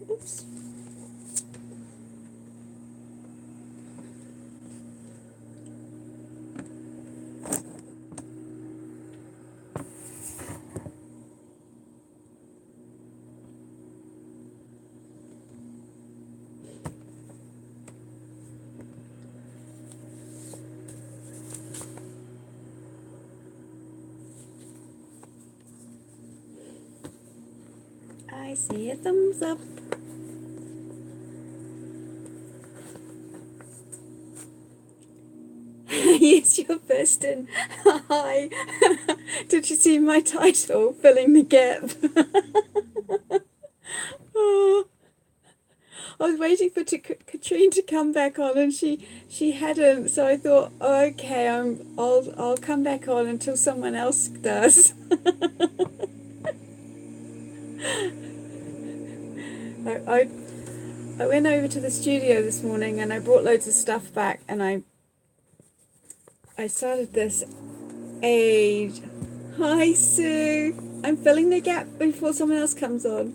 Oops. I see a thumbs up. Yes, you're first in. Hi. Did you see my title, Filling the Gap? Oh, I was waiting for Katrine to come back on, and she hadn't. So I thought, oh, okay, I'll come back on until someone else does. I went over to the studio this morning and I brought loads of stuff back, and I started this age. Hi Sue. I'm filling the gap before someone else comes on.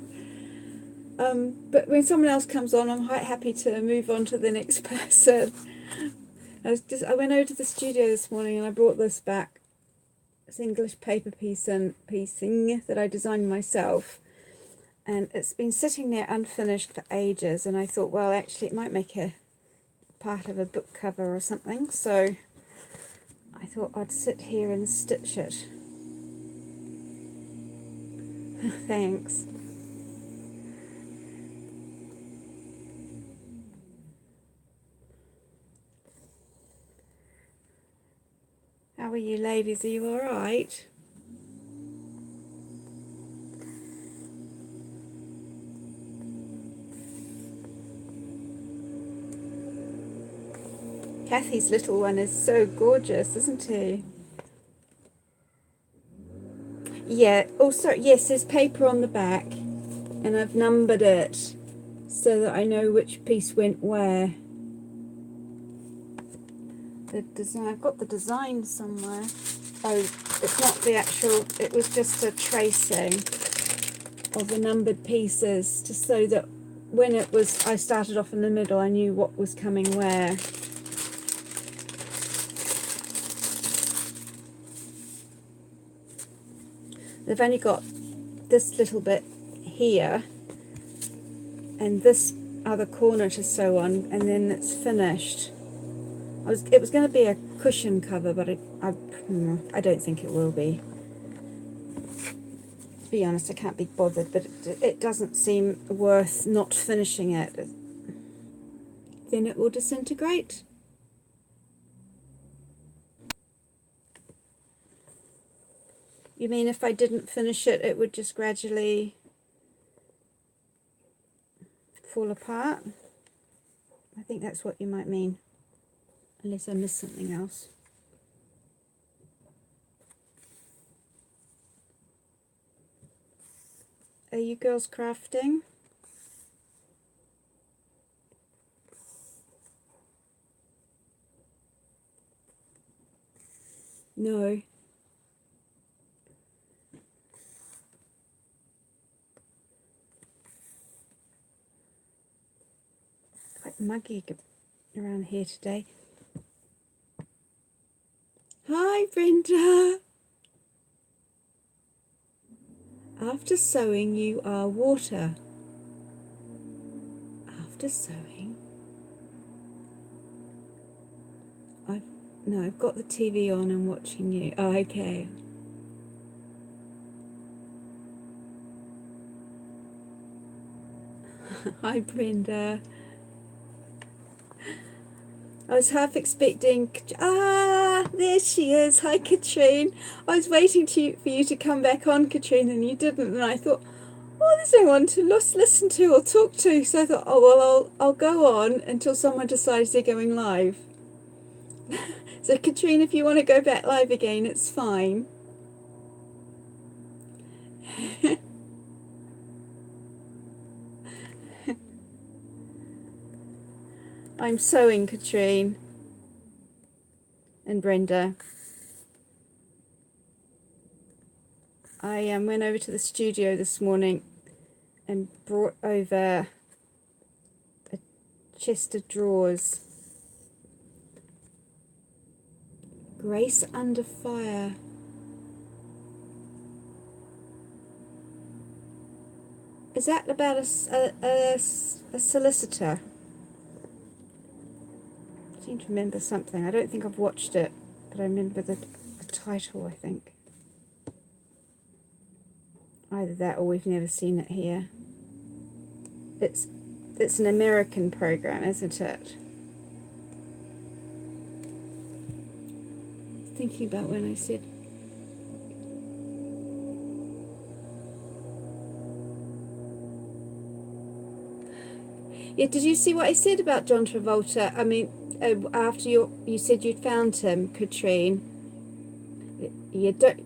But when someone else comes on, I'm quite happy to move on to the next person. I went over to the studio this morning and I brought this back. It's English paper piecing that I designed myself, and it's been sitting there unfinished for ages, and I thought, well, actually it might make a part of a book cover or something, so I thought I'd sit here and stitch it. Thanks. How are you ladies? Are you all right? Kathy's little one is so gorgeous, isn't he? Yeah, oh sorry, yes, there's paper on the back, and I've numbered it so that I know which piece went where. The design, I've got the design somewhere. Oh, it's not the actual, it was just a tracing of the numbered pieces, just so that when it was, I started off in the middle, I knew what was coming where. They've only got this little bit here and this other corner to sew on, and then it's finished. It was going to be a cushion cover, but I don't think it will be. To be honest, I can't be bothered, but it doesn't seem worth not finishing it. Then it will disintegrate. You mean if I didn't finish it, it would just gradually fall apart? I think that's what you might mean, unless I missed something else. Are you girls crafting? No. Quite muggy around here today. Hi, Brenda. After sewing, you are water. After sewing, I've got the TV on and watching you. Oh, okay. Hi, Brenda. I was half expecting. There she is. Hi, Katrine. I was waiting for you to come back on, Katrine, and you didn't. And I thought, oh, there's no one to listen to or talk to. So I thought, oh well, I'll go on until someone decides they're going live. So, Katrine, if you want to go back live again, it's fine. I'm sewing, Katrine and Brenda. I went over to the studio this morning and brought over chest of drawers. Grace Under Fire. Is that about a solicitor? I seem to remember something. I don't think I've watched it, but I remember the title, I think. Either that or we've never seen it here. It's an American program, isn't it? Thinking about when I said yeah, did you see what I said about John Travolta? I mean, after you said you'd found him, Katrine. You don't,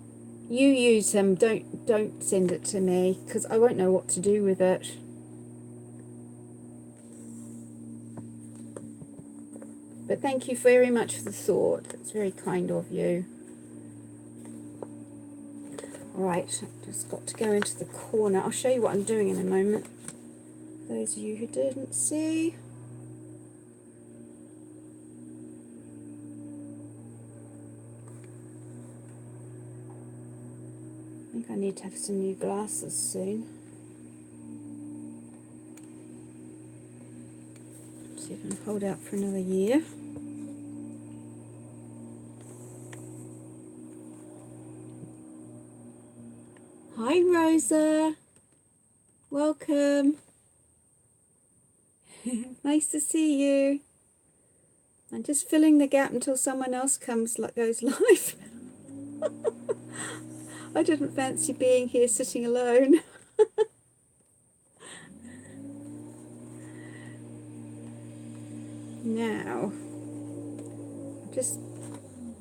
you use him. Don't send it to me because I won't know what to do with it. But thank you very much for the thought. That's very kind of you. All right, I've just got to go into the corner. I'll show you what I'm doing in a moment. Those of you who didn't see. I think I need to have some new glasses soon. See if I can hold out for another year. Hi Rosa, welcome. Nice to see you. I'm just filling the gap until someone else goes live. I didn't fancy being here sitting alone. Now, just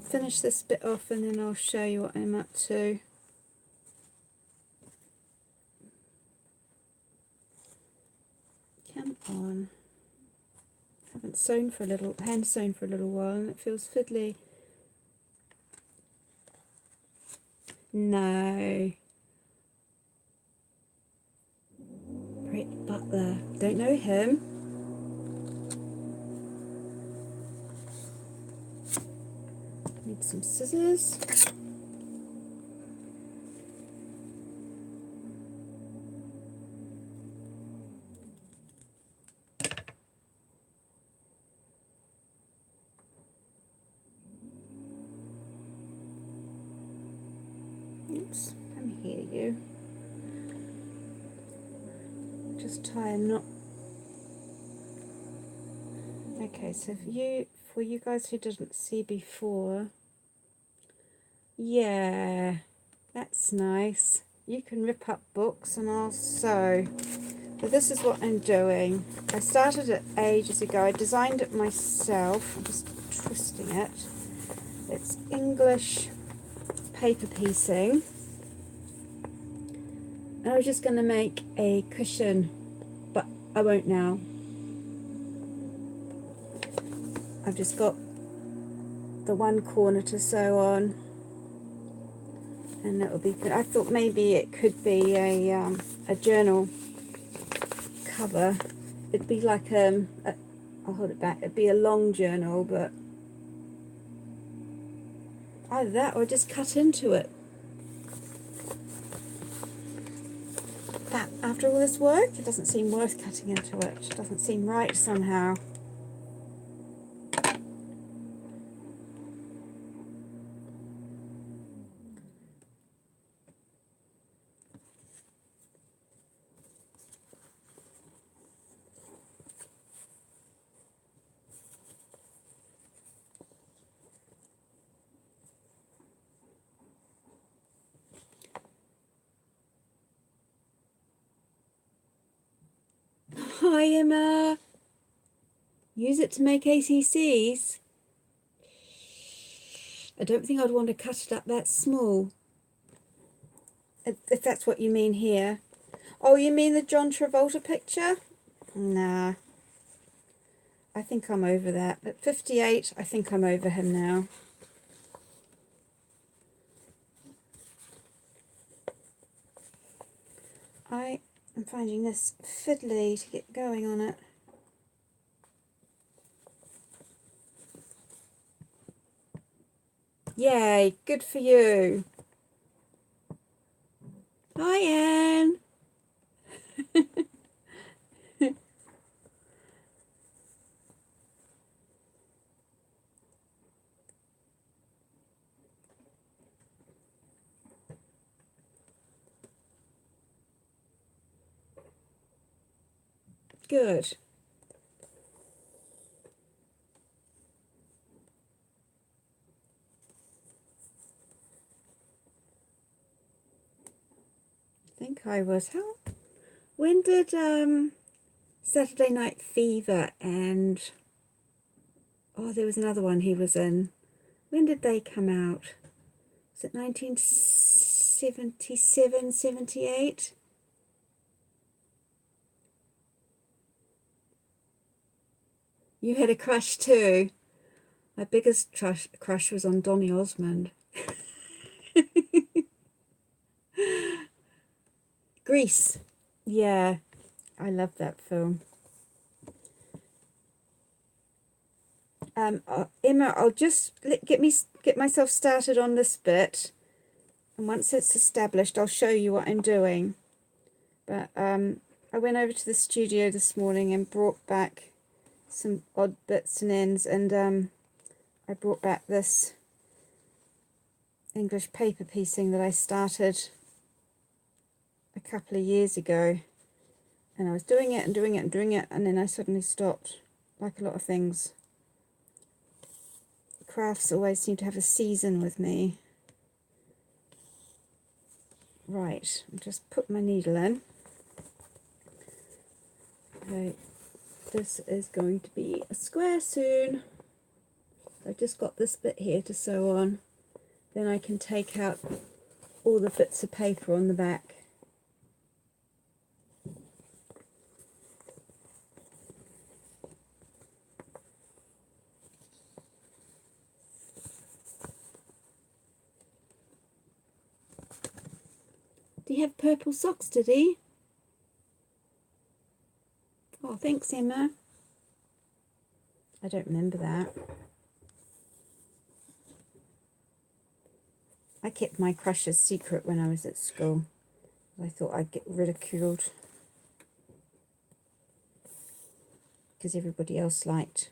finish this bit off and then I'll show you what I'm up to. Come on. Haven't sewn for a little, hand sewn for a little while and it feels fiddly. No. Brett Butler. Don't know him. Need some scissors. Oops, come here, you. Just tie a knot. Okay, so for you guys who didn't see before, yeah, that's nice. You can rip up books and I'll sew. But this is what I'm doing. I started it ages ago. I designed it myself. I'm just twisting it. It's English paper piecing. And I was just going to make a cushion, but I won't now. I've just got the one corner to sew on, and that will be good. I thought maybe it could be a journal cover. It'd be like I'll hold it back. It'd be a long journal, but either that or just cut into it. But after all this work, it doesn't seem worth cutting into it. It doesn't seem right somehow. Hi Emma. Use it to make ACCs. I don't think I'd want to cut it up that small. If that's what you mean here. Oh, you mean the John Travolta picture? Nah. I think I'm over that. At 58, I think I'm over him now. I am finding this fiddly to get going on it. Yay, good for you. Hi, Anne. Good. I think I was. When did Saturday Night Fever and there was another one he was in. When did they come out? Was it 1977, 78? You had a crush too. My biggest crush was on Donny Osmond. Grease. Yeah, I love that film. Emma, I'll just get myself started on this bit, and once it's established, I'll show you what I'm doing. But I went over to the studio this morning and brought back some odd bits and ends, and I brought back this English paper piecing that I started a couple of years ago, and I was doing it and doing it and doing it, and then I suddenly stopped, like a lot of things. Crafts always seem to have a season with me. Right, I'll just put my needle in. Okay, this is going to be a square soon. I've just got this bit here to sew on. Then I can take out all the bits of paper on the back. Do you have purple socks, did he? Oh, thanks, Emma. I don't remember that. I kept my crushes secret when I was at school. I thought I'd get ridiculed because everybody else liked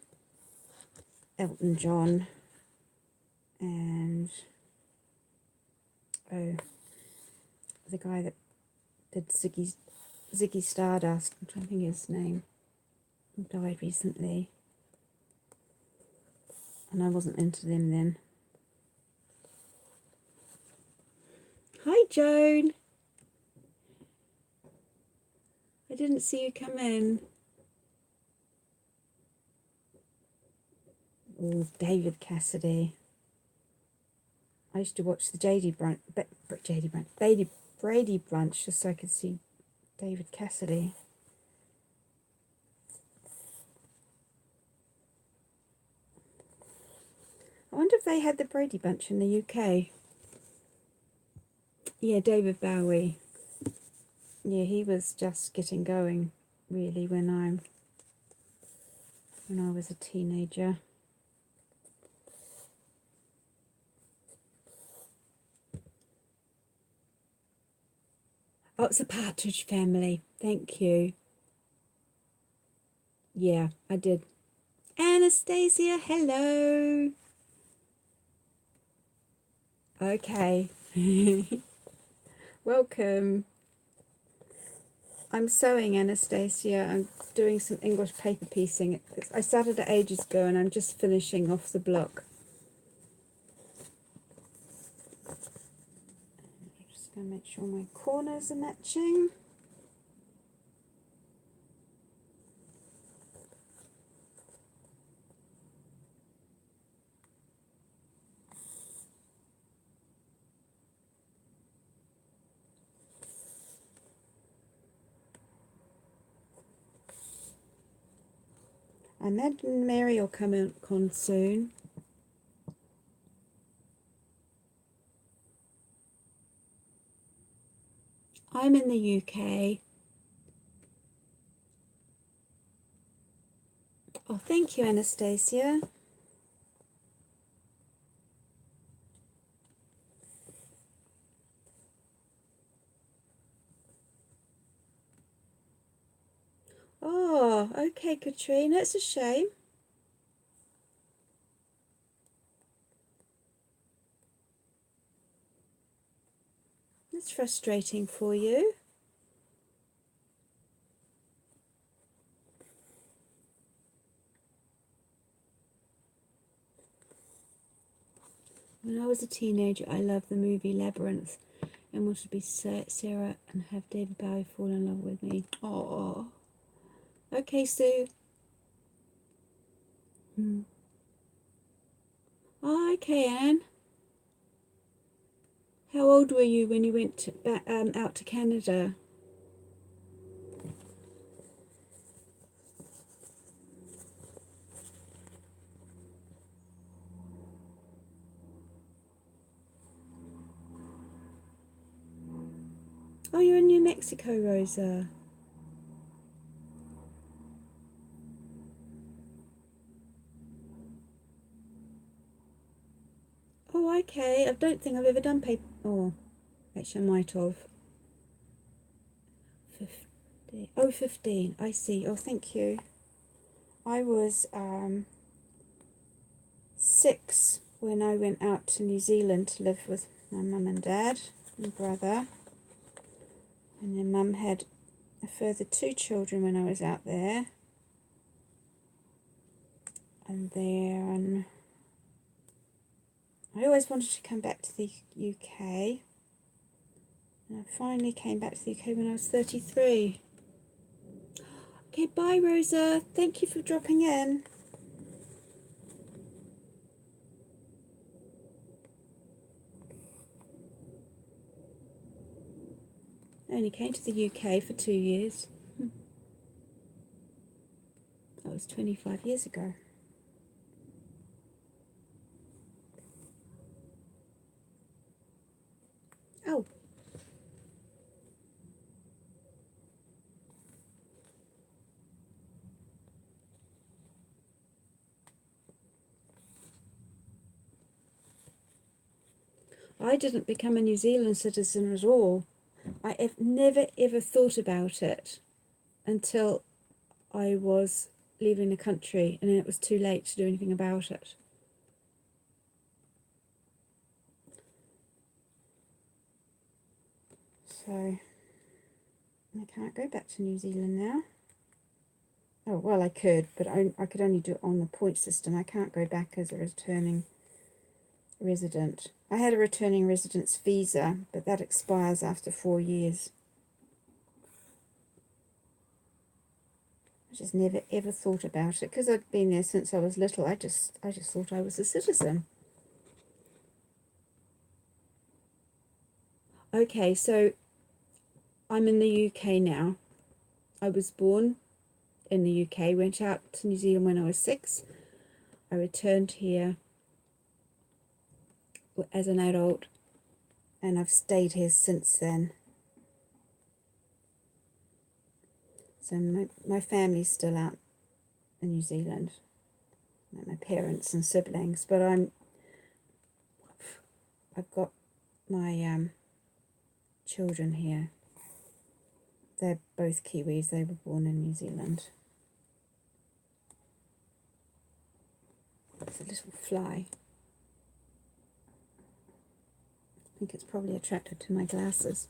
Elton John and the guy that did Ziggy Stardust. I'm trying to think of his name. He died recently, and I wasn't into them then. Hi, Joan. I didn't see you come in. Oh, David Cassidy. I used to watch the Brady Bunch just so I could see David Cassidy. I wonder if they had the Brady Bunch in the UK. Yeah, David Bowie. Yeah, he was just getting going, really, when I was a teenager. Oh, it's a Partridge Family. Thank you. Yeah, I did. Anastasia, hello. Okay. Welcome. I'm sewing, Anastasia. I'm doing some English paper piecing. I started it ages ago and I'm just finishing off the block. I'm just going to make sure my corners are matching. I imagine Mary will come on soon. I'm in the UK. Oh, thank you, Anastasia. Oh, okay, Katrina, it's a shame. It's frustrating for you. When I was a teenager, I loved the movie Labyrinth and wanted to be Sarah and have David Bowie fall in love with me. Oh, okay, Sue. Oh, okay, Anne. How old were you when you went out to Canada? Oh, you're in New Mexico, Rosa. Oh, okay. I don't think I've ever done paper. Oh, actually, I might have. 15. Oh, 15. I see. Oh, thank you. I was 6 when I went out to New Zealand to live with my mum and dad and brother. And then mum had a further 2 children when I was out there. And then I always wanted to come back to the UK. And I finally came back to the UK when I was 33. Okay, bye, Rosa. Thank you for dropping in. I only came to the UK for 2 years. That was 25 years ago. Oh. I didn't become a New Zealand citizen at all. I have never ever thought about it until I was leaving the country, and then it was too late to do anything about it. So I can't go back to New Zealand now. Oh, well, I could, but I could only do it on the point system. I can't go back as a returning resident. I had a returning residence visa, but that expires after 4 years. I just never ever thought about it because I'd been there since I was little. I just thought I was a citizen. Okay, so I'm in the UK now. I was born in the UK, went out to New Zealand when I was 6. I returned here as an adult, and I've stayed here since then. So my family's still out in New Zealand, my parents and siblings, but I've got my children here. They're both Kiwis. They were born in New Zealand. It's a little fly. I think it's probably attracted to my glasses.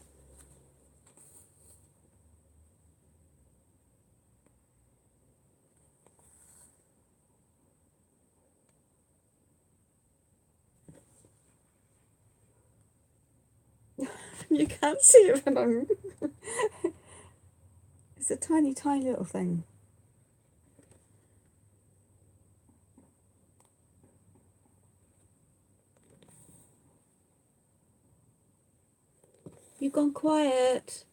You can't see it, but I'm... It's a tiny, tiny little thing. You've gone quiet.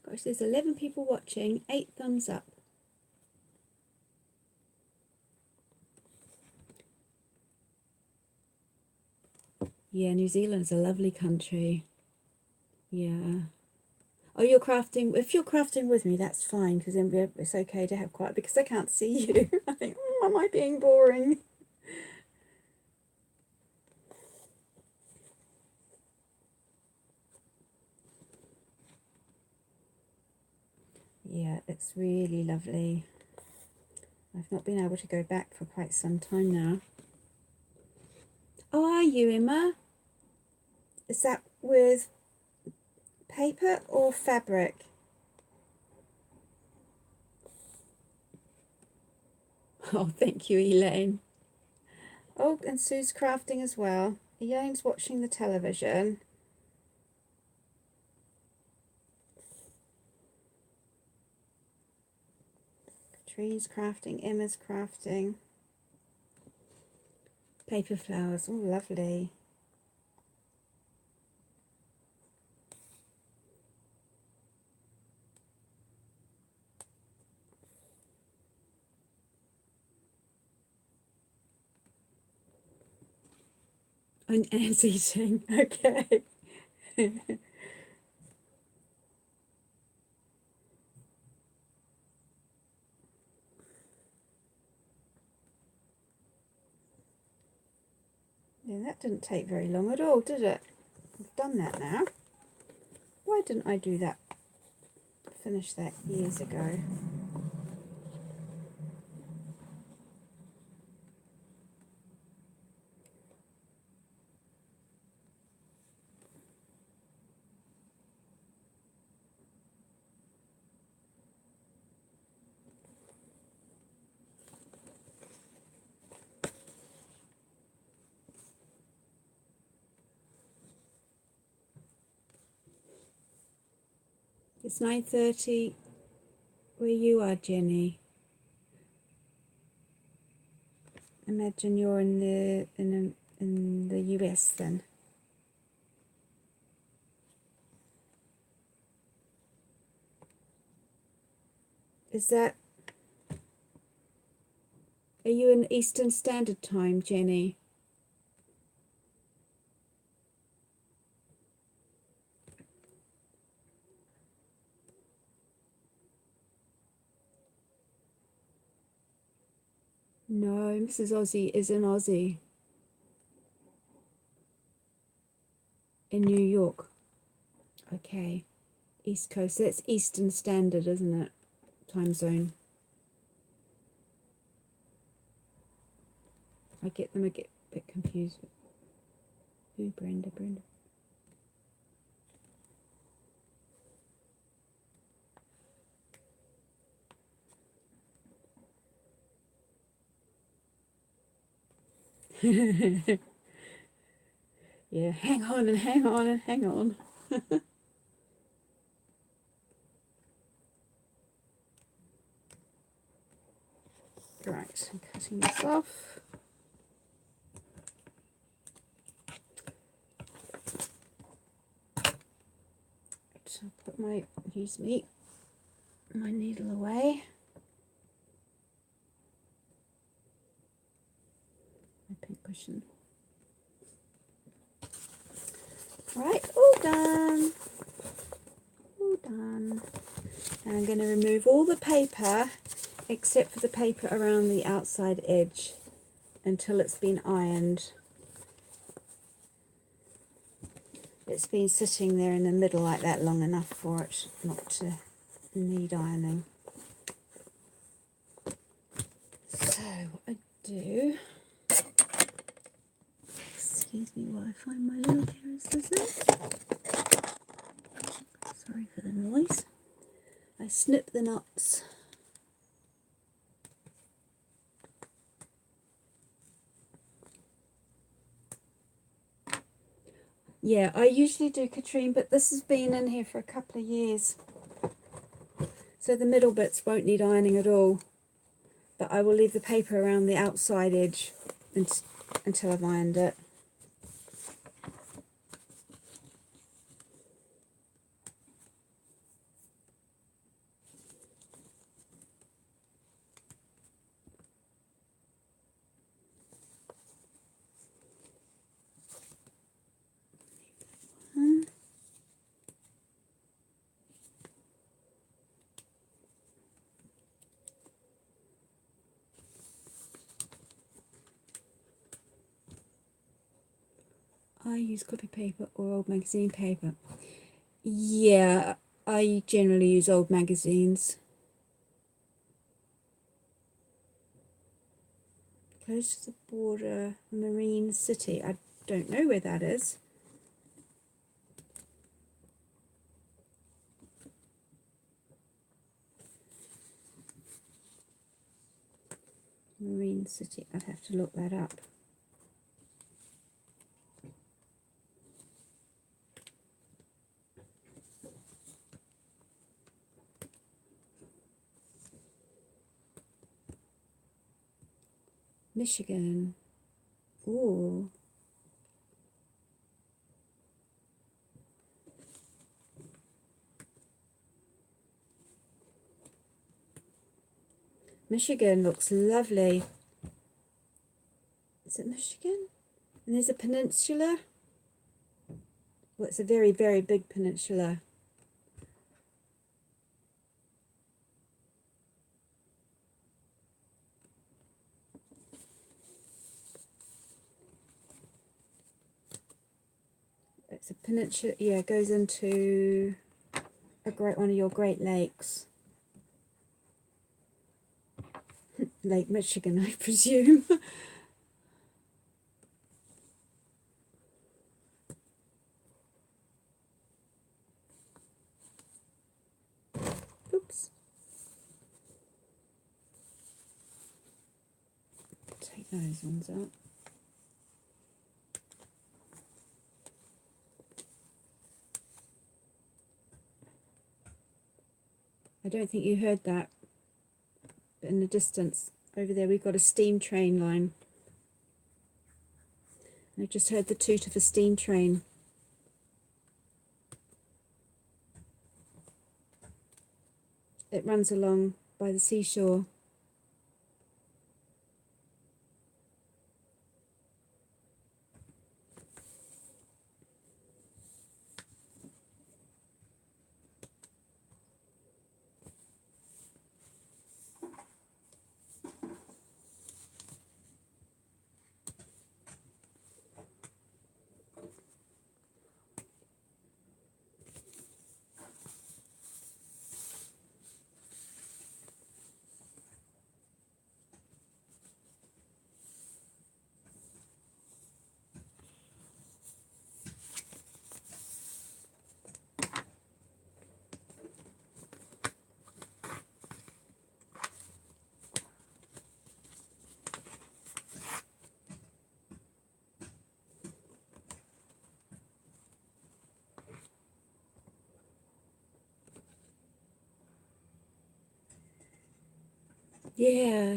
Gosh, there's 11 people watching, 8 thumbs up. Yeah, New Zealand's a lovely country. Yeah. Oh, you're crafting. If you're crafting with me, that's fine, because then it's okay to have quiet, because I can't see you. I think, am I being boring? yeah, it's really lovely. I've not been able to go back for quite some time now. Oh, are you, Emma? Is that with paper or fabric? Oh, thank you, Elaine. Oh, and Sue's crafting as well. Elaine's watching the television. Katrine's crafting, Emma's crafting. Paper flowers, oh lovely. And Anne's eating, okay. Yeah, that didn't take very long at all, did it? I've done that now. Why didn't I do that? Finish that years ago. It's 9:30 where you are, Jenny. Imagine you're in the US then. Is that, are you in Eastern Standard Time, Jenny? No, Mrs. Aussie is in Aussie. In New York. Okay. East Coast. That's Eastern Standard, isn't it? Time zone. I get them a bit confused. Who, Brenda? Brenda. Yeah, hang on and hang on and hang on. Right, I'm cutting this off. So I'll put my, my needle away. My pink cushion. Right, all done. All done. And I'm going to remove all the paper except for the paper around the outside edge until it's been ironed. It's been sitting there in the middle like that long enough for it not to need ironing. So what I do, excuse me while I find my little pair of scissors. Sorry for the noise. I snip the knots. Yeah, I usually do, Katrine, but this has been in here for a couple of years. So the middle bits won't need ironing at all. But I will leave the paper around the outside edge until I've ironed it. I use copy paper or old magazine paper. Yeah, I generally use old magazines. Close to the border, Marine City. I don't know where that is. Marine City. I'd have to look that up. Michigan. Ooh. Michigan looks lovely. Is it Michigan? And there's a peninsula. Well, it's a very, very big peninsula. It's a peninsula, yeah, it goes into one of your Great Lakes. Lake Michigan, I presume. Oops. Take those ones out. I don't think you heard that, but in the distance over there we've got a steam train line. I just heard the toot of a steam train. It runs along by the seashore. Yeah.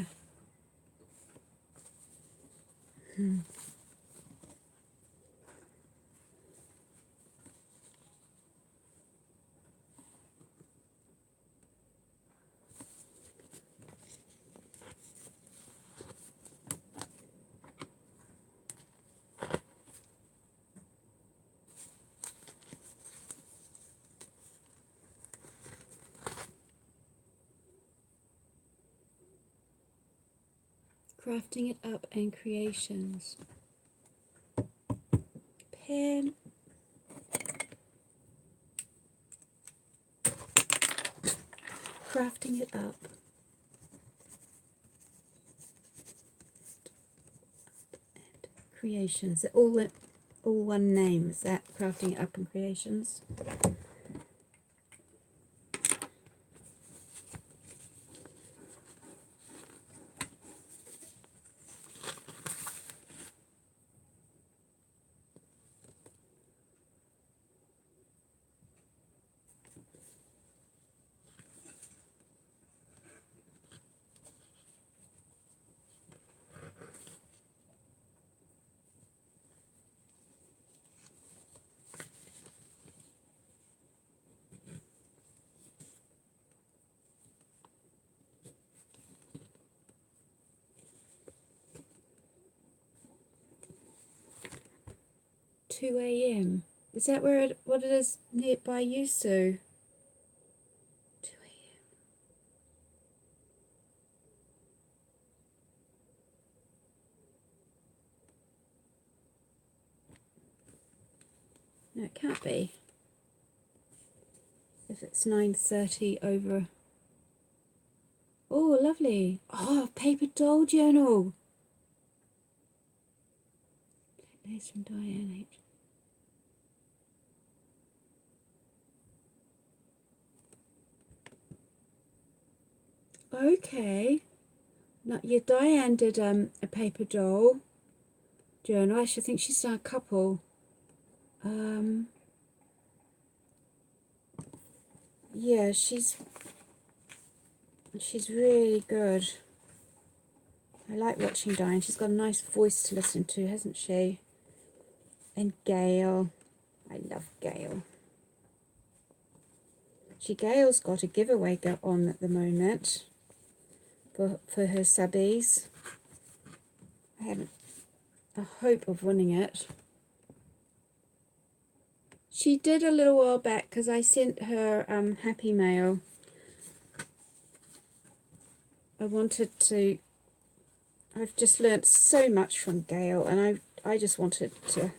Crafting it up and creations. Pen. Crafting it up. Creations. They're all one name. Is that crafting it up and creations? Two AM. Is that what it is nearby you, Sue? 2 AM. No, it can't be. If it's 9:30 over. Oh, lovely. Oh, paper doll journal. Lace from Diane H. Okay. Now, yeah, Diane did a paper doll journal. Actually, I think she's done a couple. Yeah, she's really good. I like watching Diane. She's got a nice voice to listen to, hasn't she? And Gail. I love Gail. Gail's got a giveaway on at the moment for her subbies. I haven't a hope of winning it. She did a little while back because I sent her Happy Mail. I've just learnt so much from Gail, and I just wanted to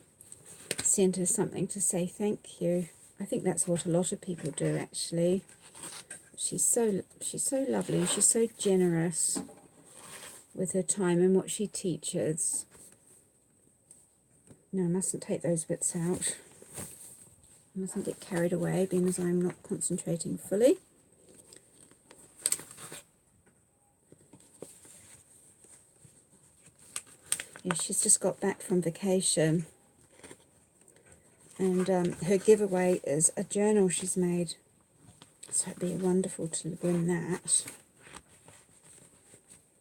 send her something to say thank you. I think that's what a lot of people do, actually. She's so lovely. She's so generous with her time and what she teaches. No, I mustn't take those bits out. I mustn't get carried away, being as I'm not concentrating fully. Yeah, she's just got back from vacation. And her giveaway is a journal she's made. So it'd be wonderful to win that.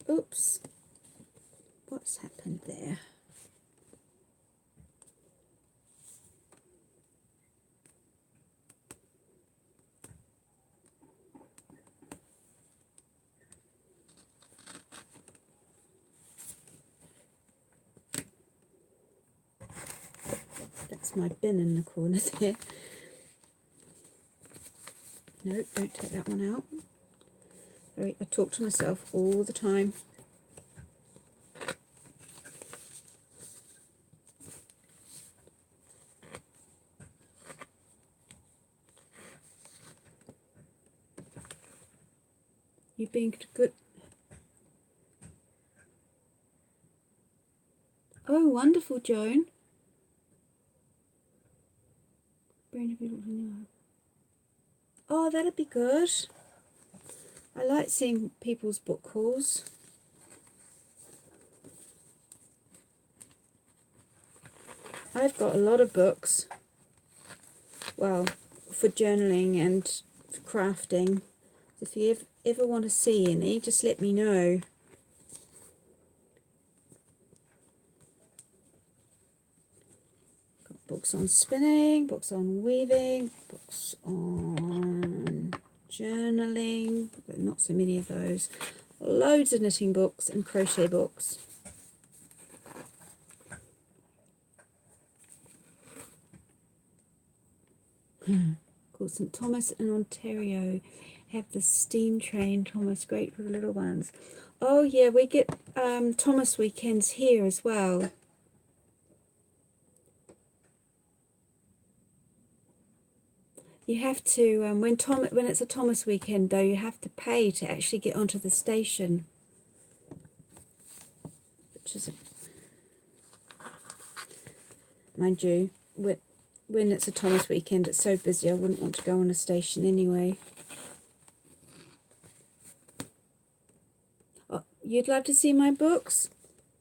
Oops. What's happened there? That's my bin in the corner there. No, don't take that one out. I talk to myself all the time. You've been good. Oh, wonderful, Joan. Oh, that'd be good. I like seeing people's book hauls. I've got a lot of books. Well, for journaling and for crafting. If you ever want to see any, just let me know. Got books on spinning, books on weaving, books on journaling, but not so many of those. Loads of knitting books and crochet books. Of course, St Thomas in Ontario have the steam train, Thomas, great for the little ones. Oh yeah, we get Thomas weekends here as well. You have to, when it's a Thomas weekend though, you have to pay to actually get onto the station. Which is, mind you, when it's a Thomas weekend, it's so busy I wouldn't want to go on a station anyway. Oh, you'd love to see my books?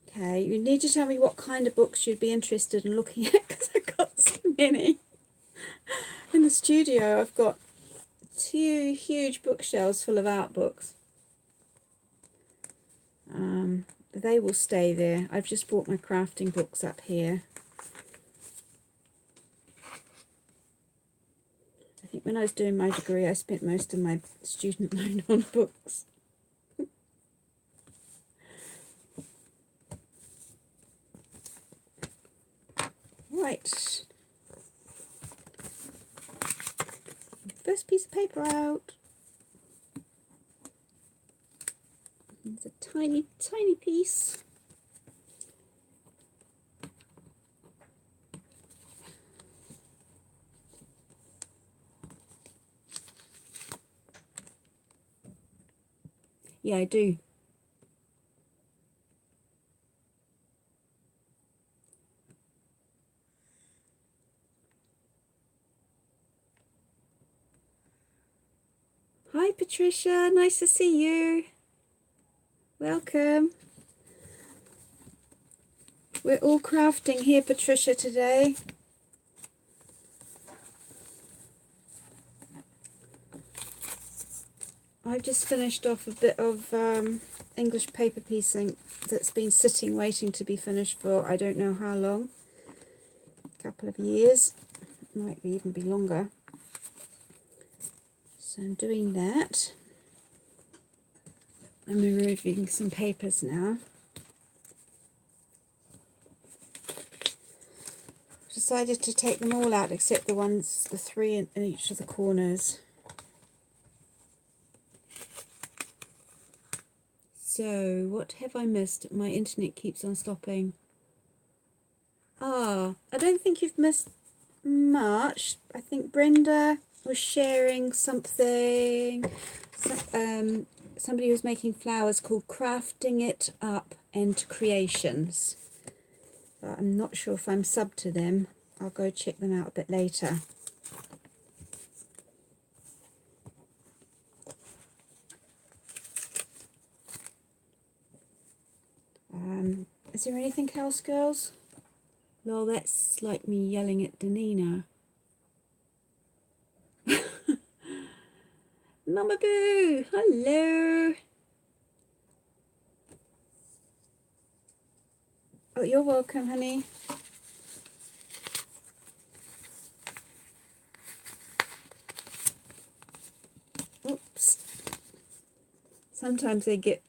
Okay, you need to tell me what kind of books you'd be interested in looking at, because I've got so many. In the studio, I've got 2 huge bookshelves full of art books. They will stay there. I've just brought my crafting books up here. I think when I was doing my degree, I spent most of my student loan on books. Right. First piece of paper out. It's a tiny, tiny piece. Yeah, I do. Hi Patricia, nice to see you. Welcome. We're all crafting here, Patricia, today. I've just finished off a bit of English paper piecing that's been sitting waiting to be finished for I don't know how long. A couple of years. Might even be longer. So I'm doing that. I'm removing some papers now. Decided to take them all out except the three in each of the corners. So what have I missed? My internet keeps on stopping. I don't think you've missed much. I think Brenda was sharing something. Somebody was making flowers called Crafting It Up and Creations. But I'm not sure if I'm subbed to them. I'll go check them out a bit later. Is there anything else, girls? Well, that's like me yelling at Danina. Mama Boo! Hello! Oh, you're welcome, honey. Oops. Sometimes they get,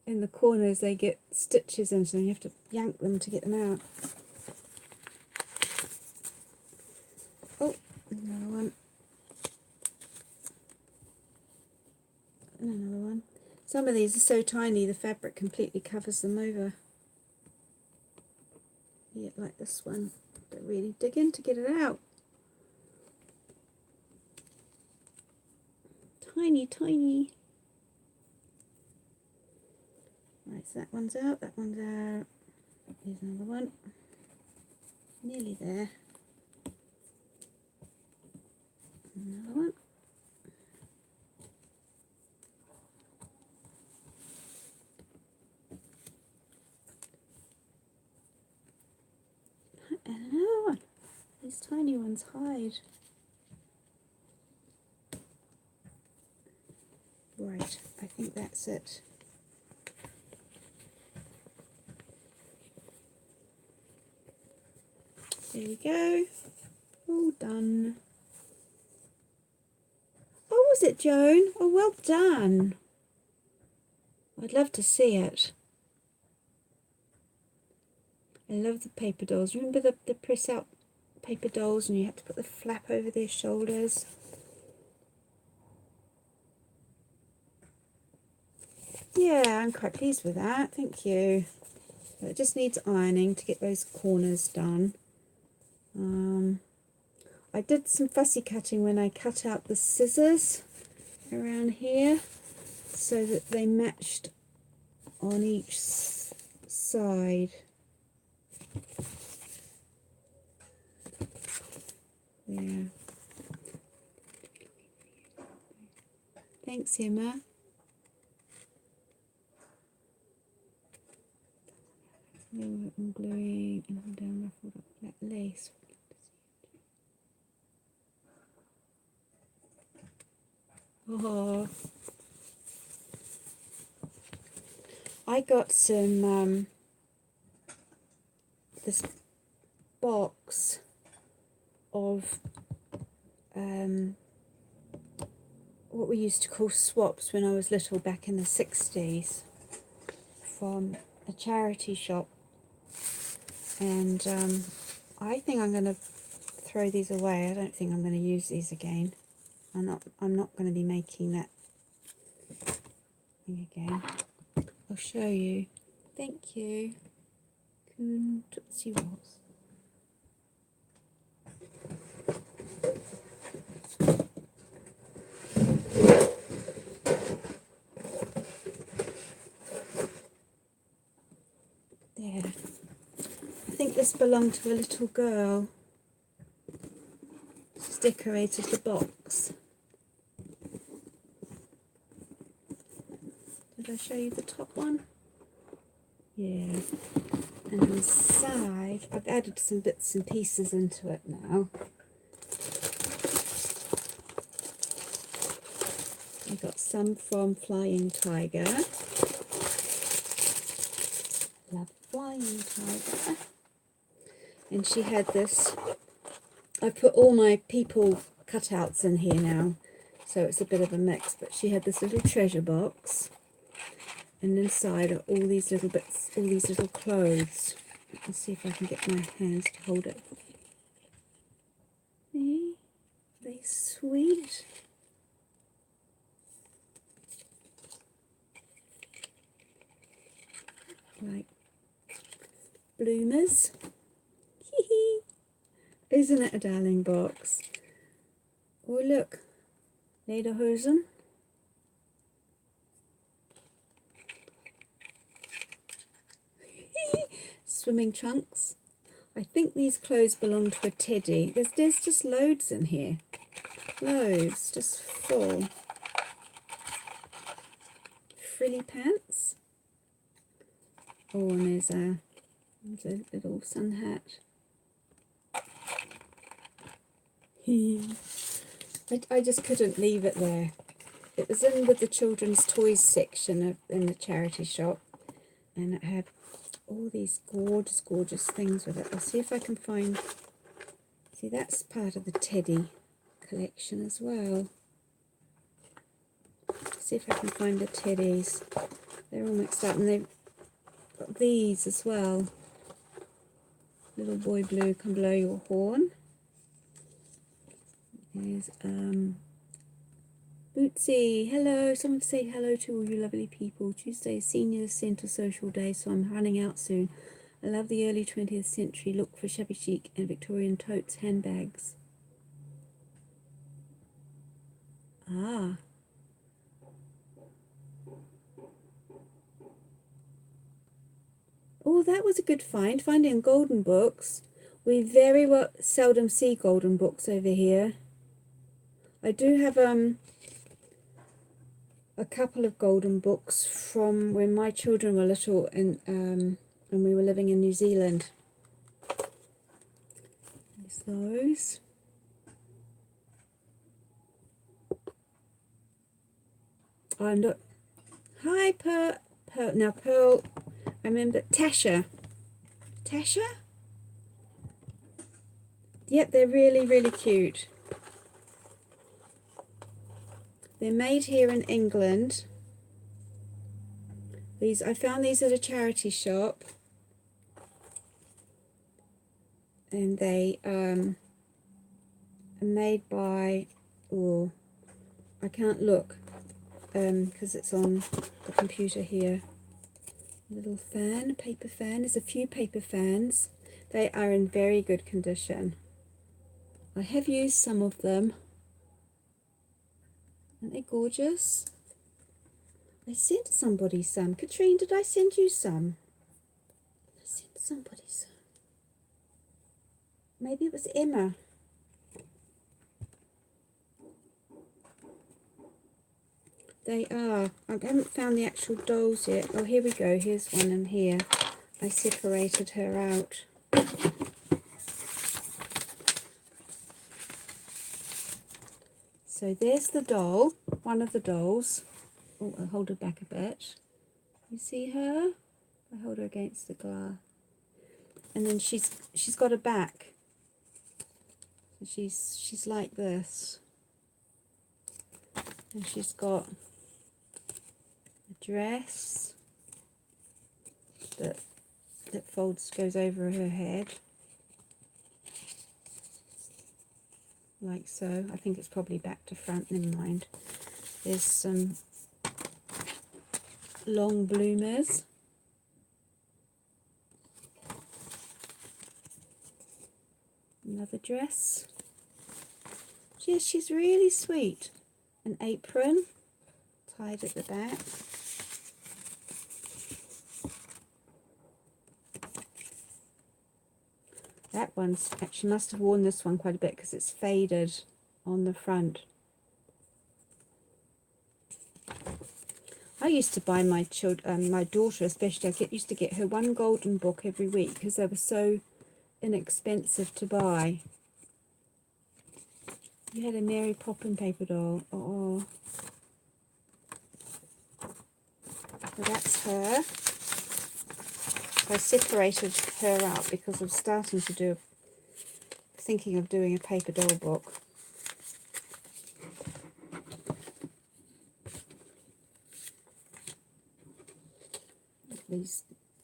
in the corners, they get stitches in, so you have to yank them to get them out. Oh, another one. And another one. Some of these are so tiny, the fabric completely covers them over. Yeah, like this one. Don't really dig in to get it out. Tiny, tiny. Right, so that one's out, that one's out. Here's another one. Nearly there. Another one. And another one. These tiny ones hide. Right, I think that's it. There we go. All done. Oh, was it, Joan? Oh, well done. I'd love to see it. I love the paper dolls. Remember the press out paper dolls and you had to put the flap over their shoulders? Yeah, I'm quite pleased with that. Thank you. But it just needs ironing to get those corners done. I did some fussy cutting when I cut out the scissors around here so that they matched on each side. Yeah. Thanks, Emma. I'm gluing and down ruffled up black lace. Oh, I got some this box of what we used to call swaps when I was little back in the 60s from a charity shop, and I think I'm going to throw these away. I don't think I'm going to use these again. I'm not going to be making that thing again. I'll show you. Thank you. Tootsie Rolls. There. I think this belonged to a little girl. She's decorated the box. Did I show you the top one? Yeah. And inside, I've added some bits and pieces into it now. I got some from Flying Tiger. Love Flying Tiger. And she had this, I put all my people cutouts in here now, so it's a bit of a mix, but she had this little treasure box, and inside are all these little bits, all these little clothes. Let's see if I can get my hands to hold it. See? They sweet. Like bloomers. Isn't it a darling box? Oh look, lederhosen. Swimming trunks. I think these clothes belong to a teddy. There's just loads in here. Loads, just full. Frilly pants. Oh, and there's a little sun hat. I just couldn't leave it there. It was in with the children's toys section in the charity shop, and it had all these gorgeous, gorgeous things with it. I'll see if I can find... See, that's part of the teddy collection as well. See if I can find the teddies. They're all mixed up, and they've got these as well. Little boy blue, can blow your horn. There's Bootsy. Hello. Someone to say hello to all you lovely people. Tuesday is Senior Centre Social Day, so I'm running out soon. I love the early 20th century look for shabby chic and Victorian totes, handbags. Ah. Oh, that was a good find. Finding golden books. We very seldom see golden books over here. I do have a couple of golden books from when my children were little and we were living in New Zealand. There's those. Oh, and look. Hi, Pearl. Now, Pearl, I remember Tasha. Tasha? Yep, they're really, really cute. They're made here in England. I found these at a charity shop, and they are made by, oh, I can't look because it's on the computer here. A little fan, a paper fan. There's a few paper fans. They are in very good condition. I have used some of them. Aren't they gorgeous? I sent somebody some. Katrine, did I send you some? I sent somebody some. Maybe it was Emma. They are. I haven't found the actual dolls yet. Oh, here we go. Here's one in here. I separated her out. So there's the doll, one of the dolls. Oh, I'll hold her back a bit. You see her? I hold her against the glass. And then she's got a back. So she's like this. And she's got a dress that goes over her head. Like so. I think it's probably back to front, never mind. There's some long bloomers. Another dress. Yes, she's really sweet. An apron tied at the back. That one's actually must have worn this one quite a bit because it's faded on the front. I used to buy my my daughter especially, used to get her one golden book every week because they were so inexpensive to buy. You had a Mary Poppins paper doll. Oh, so that's her. I separated her out because I'm starting to do, thinking of doing a paper doll book.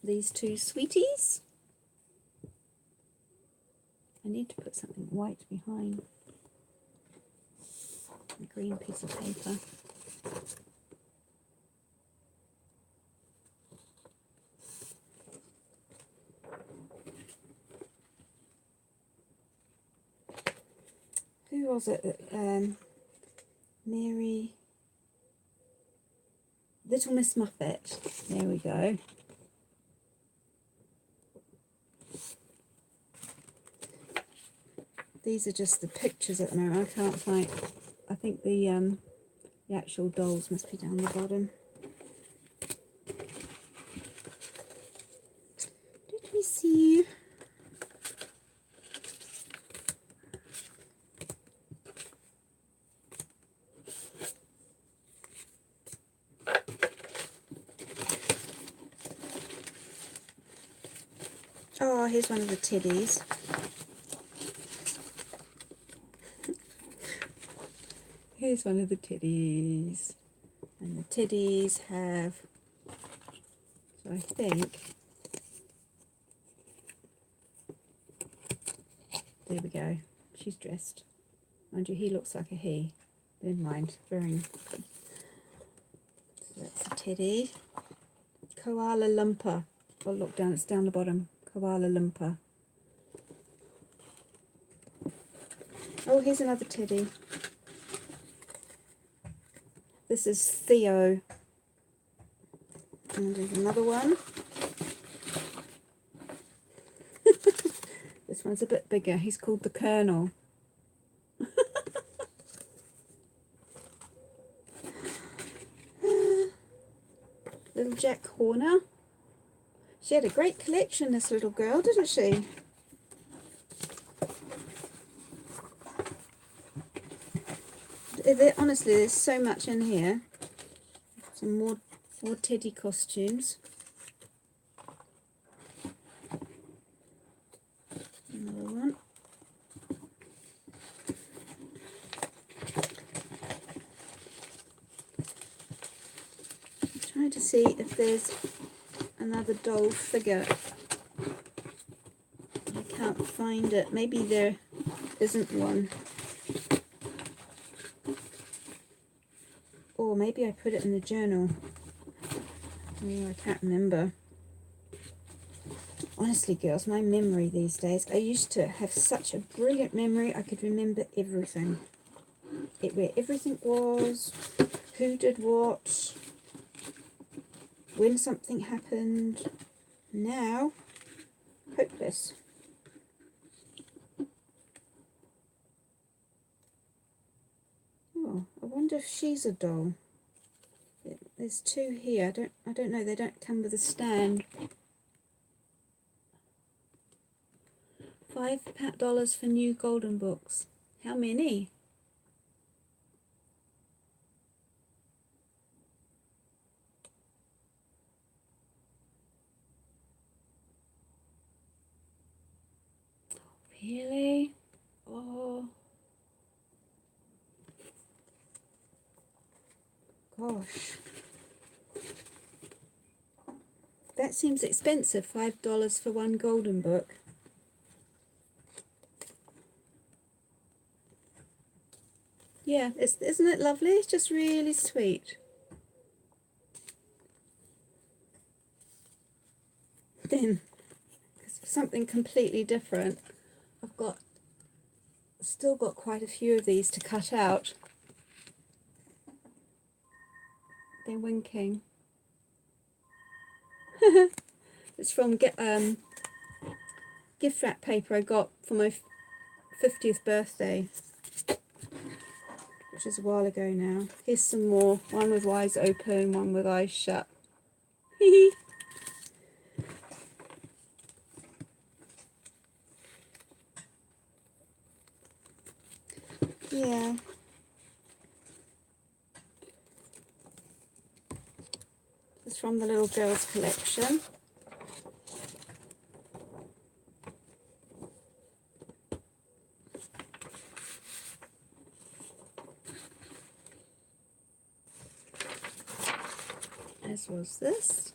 These two sweeties. I need to put something white behind the green piece of paper. Who was it? Mary, Little Miss Muffet. There we go. These are just the pictures at the moment. I can't find. I think the actual dolls must be down the bottom. Let me see. Oh, here's one of the teddies. Here's one of the teddies. And the teddies have, so I think, there we go. She's dressed. Mind you, he looks like a he. Never mind. Very. So that's a teddy. Koala Lumpur. Oh, look down. It's down the bottom. Koala Lumpur. Oh, here's another teddy. This is Theo. And there's another one. This one's a bit bigger. He's called the Colonel. Little Jack Horner. She had a great collection, this little girl, didn't she? Honestly, there's so much in here. Some more teddy costumes. Another one. I'm trying to see if there's another doll figure. I can't find it. Maybe there isn't one. Or maybe I put it in the journal. Oh, I can't remember. Honestly, girls, my memory these days. I used to have such a brilliant memory. I could remember everything. Where everything was, who did what, when something happened. Now, hopeless. Oh, I wonder if she's a doll. There's two here. I don't know. They don't come with a stand. $5 for new golden books. How many? Really? Oh. Gosh. That seems expensive, $5 for one golden book. Yeah, isn't it lovely? It's just really sweet. Then, something completely different, I've still got quite a few of these to cut out. They're winking. It's from gift wrap paper I got for my 50th birthday. pictures a while ago now. Here's some more. One with eyes open, one with eyes shut. Yeah. It's from the Little Girls collection. As was this.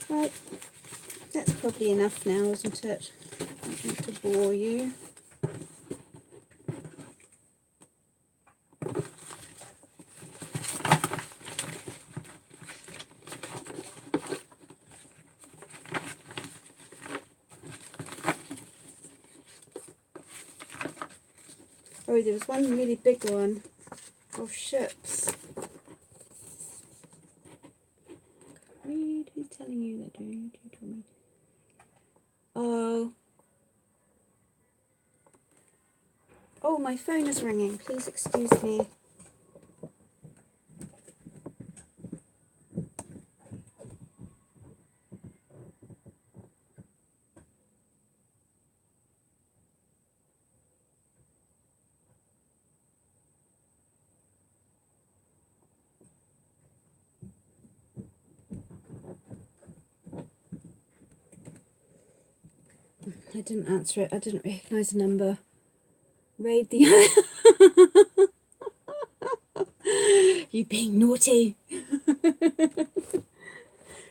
Right, that's probably enough now, isn't it? I don't want to bore you. Oh, there was one really big one of ships. Read, who's telling you that? Don't you tell me. Oh. Oh, my phone is ringing. Please excuse me. I didn't answer it. I didn't recognise the number. Raid the... You being naughty.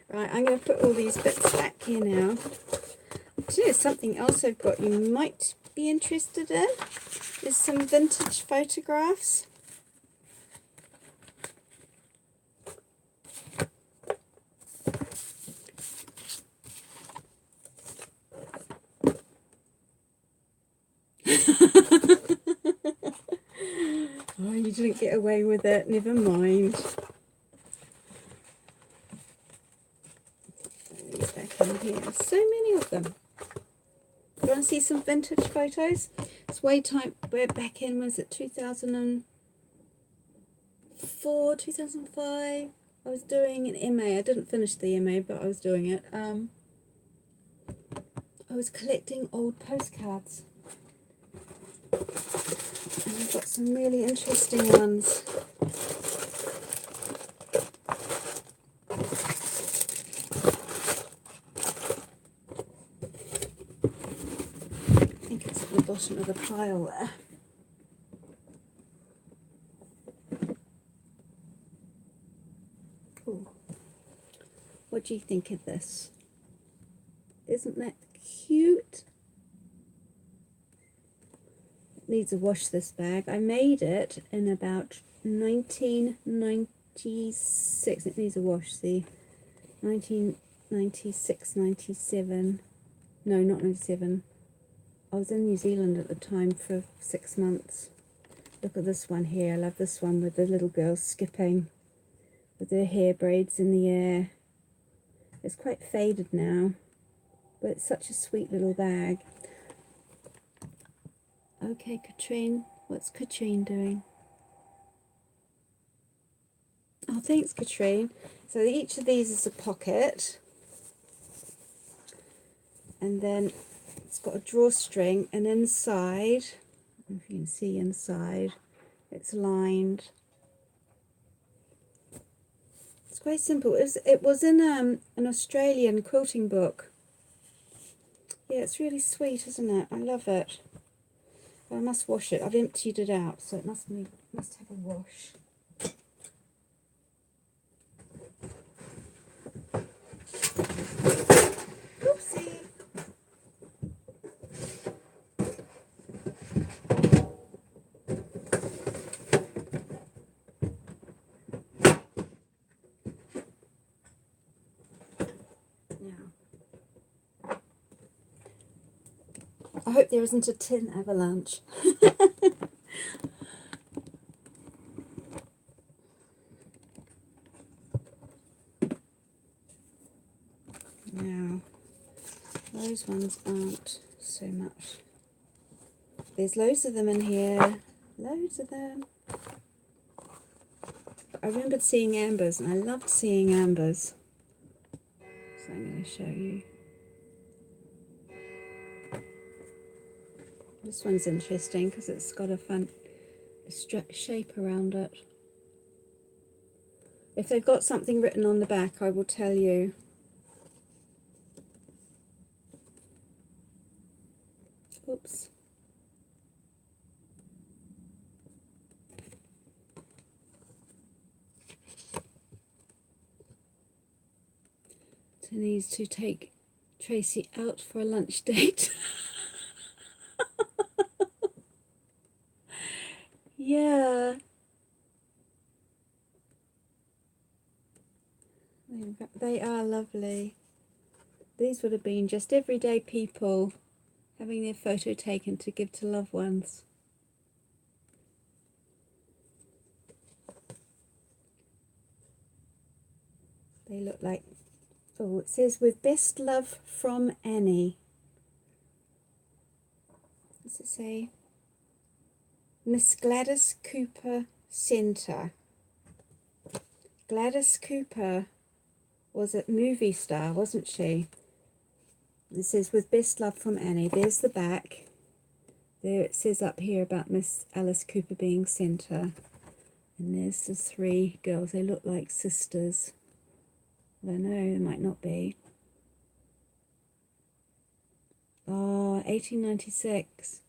Right, I'm going to put all these bits back here now. Here's something else I've got you might be interested in. Is some vintage photographs. Oh, you didn't get away with it. Never mind. Back in here. So many of them. You want to see some vintage photos? It's way back in, was it 2004, 2005? I was doing an MA. I didn't finish the MA, but I was doing it. I was collecting old postcards. And I've got some really interesting ones. I think it's at the bottom of the pile there. Ooh. What do you think of this? Isn't that cute? It needs a wash, this bag. I made it in about 1996. It needs a wash, see? 1996, 97. No, not 97. I was in New Zealand at the time for 6 months. Look at this one here. I love this one with the little girl skipping with her hair braids in the air. It's quite faded now, but it's such a sweet little bag. Okay, Katrine. What's Katrine doing? Oh, thanks, Katrine. So each of these is a pocket. And then it's got a drawstring, and inside, I don't know if you can see inside, it's lined. It's quite simple. It was in an Australian quilting book. Yeah, it's really sweet, isn't it? I love it. But I must wash it. I've emptied it out, so it must have a wash. Oopsie. I hope there isn't a tin avalanche. those ones aren't so much. There's loads of them in here. Loads of them. But I remembered seeing ambers, and I loved seeing ambers. So I'm going to show you. This one's interesting because it's got a fun shape around it. If they've got something written on the back, I will tell you. Oops. So needs to take Tracy out for a lunch date. Yeah. They are lovely. These would have been just everyday people having their photo taken to give to loved ones. They look like, oh, it says with best love from Annie. What's it say? Miss Gladys Cooper Centre. Gladys Cooper was a movie star, wasn't she? It says with best love from Annie. There's the back. There it says up here about Miss Alice Cooper being centre. And there's the three girls. They look like sisters. I don't know, they might not be. Oh, 1896.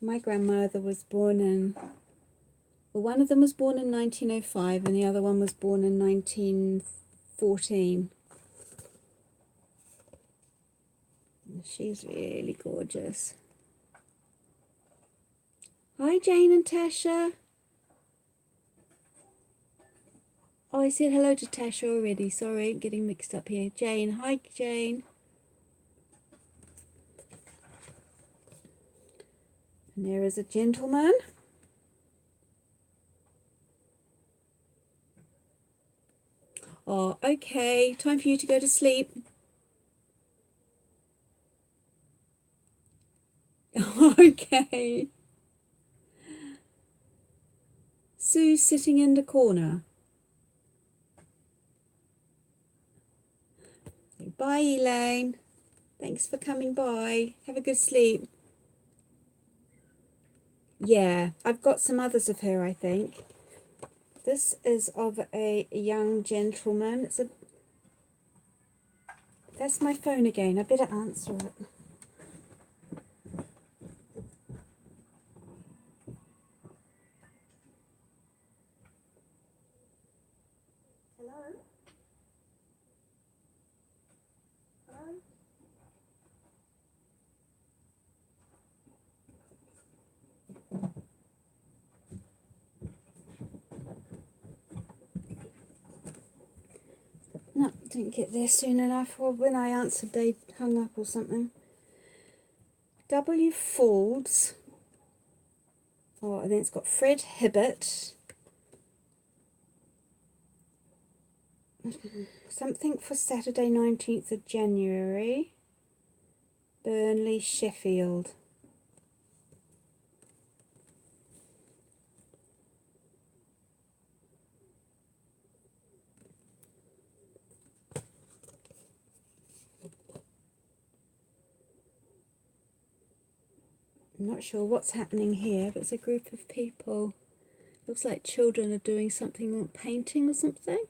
My grandmother was born in, well, one of them was born in 1905 and the other one was born in 1914. She's really gorgeous. Hi, Jane and Tasha. Oh, I said hello to Tasha already. Sorry, getting mixed up here. Jane. Hi, Jane. And there is a gentleman. Oh, okay. Time for you to go to sleep. Okay. Sue's sitting in the corner. Bye, Elaine. Thanks for coming by. Have a good sleep. Yeah, I've got some others of her, I think. This is of a young gentleman. It's a... That's my phone again. I better answer it. Hello? Hello? No, didn't get there soon enough, or when I answered they hung up or something. W. Folds. Oh, and then it's got Fred Hibbert. Something for Saturday 19th of January. Burnley, Sheffield. I'm not sure what's happening here, but it's a group of people. Looks like children are doing something, painting or something.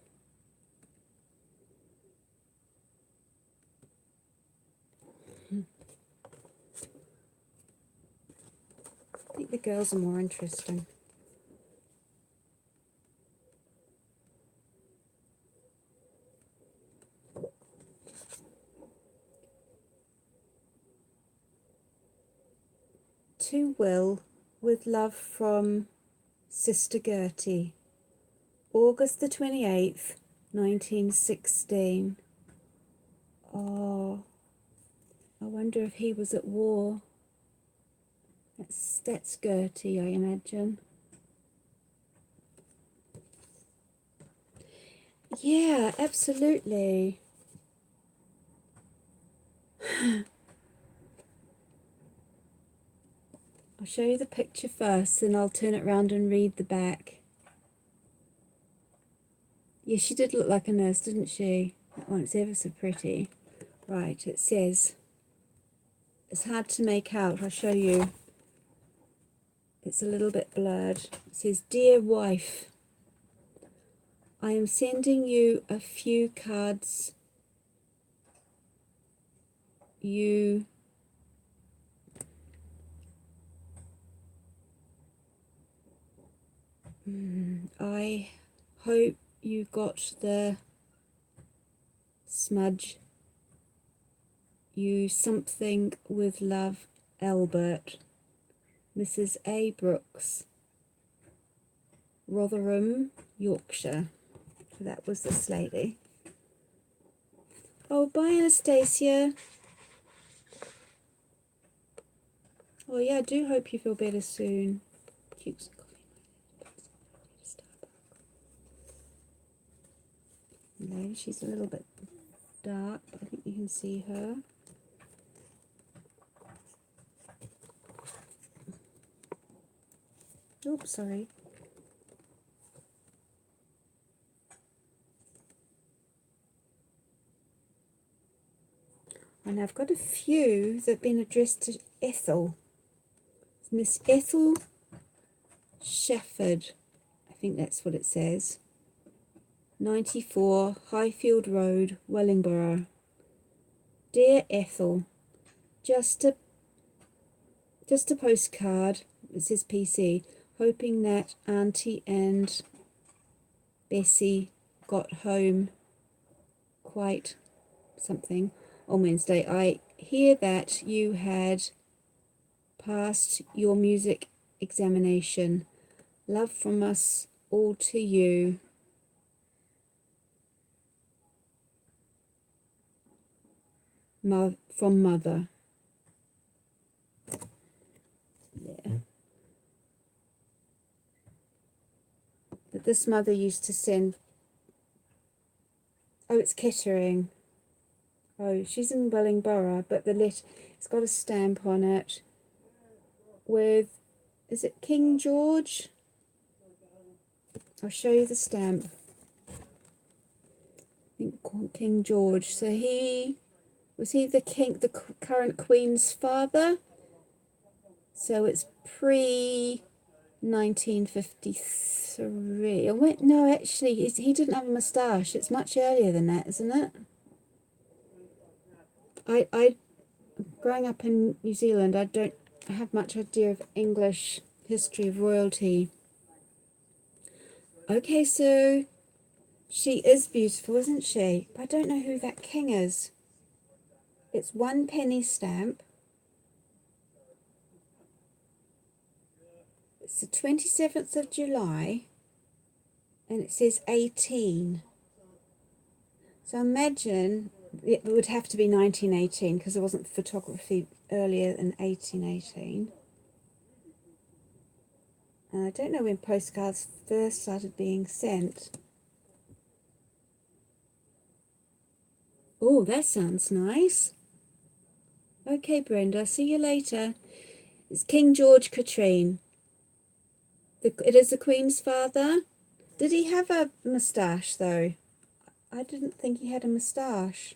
I think the girls are more interesting. To Will, with love from Sister Gertie. August the 28th, 1916. Oh, I wonder if he was at war. That's Gertie, I imagine. Yeah, absolutely. show you the picture first, then I'll turn it around and read the back. Yeah, she did look like a nurse, didn't she? That one, it's ever so pretty. Right, it says, it's hard to make out, I'll show you. It's a little bit blurred. It says, "Dear wife, I am sending you a few cards I hope you got the smudge. You something with love, Albert. Mrs. A. Brooks, Rotherham, Yorkshire." So that was this lady. Oh, bye, Anastasia. Oh, yeah, I do hope you feel better soon. Cute. No, she's a little bit dark, but I think you can see her. Oops, sorry. And I've got a few that have been addressed to Ethel. Miss Ethel Shepherd, I think that's what it says. 94 Highfield Road, Wellingborough. Dear Ethel, just a postcard. It says PC. Hoping that Auntie and Bessie got home quite something on Wednesday. I hear that you had passed your music examination. Love from us all to you. From Mother. Yeah. But this mother used to send... Oh, it's Kettering. Oh, she's in Wellingborough, but it's got a stamp on it with... Is it King George? I'll show you the stamp. I think King George. So was he the current Queen's father? So it's pre 1953. Oh wait, no, actually, he didn't have a moustache. It's much earlier than that, isn't it? I growing up in New Zealand, I don't have much idea of English history of royalty. Okay, so she is beautiful, isn't she? But I don't know who that king is. It's 1 penny stamp. It's the 27th of July, and it says 18. So imagine it would have to be 1918 because there wasn't photography earlier than 1818. And I don't know when postcards first started being sent. Oh, that sounds nice. Okay, Brenda, see you later. It's King George Katrine. It is the Queen's father. Did he have a moustache, though? I didn't think he had a moustache.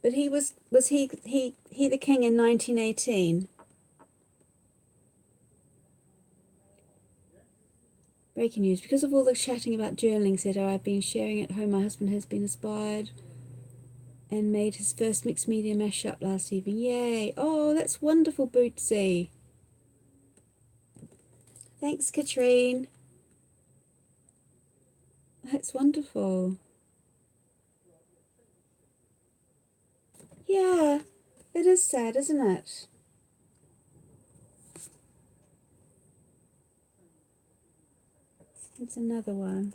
But was he the king in 1918? Breaking news. Because of all the chatting about journaling, said I've been sharing at home. My husband has been inspired and made his first mixed media mashup last evening. Yay. Oh, that's wonderful, Bootsy. Thanks, Katrine. That's wonderful. Yeah, it is sad, isn't it? It's another one.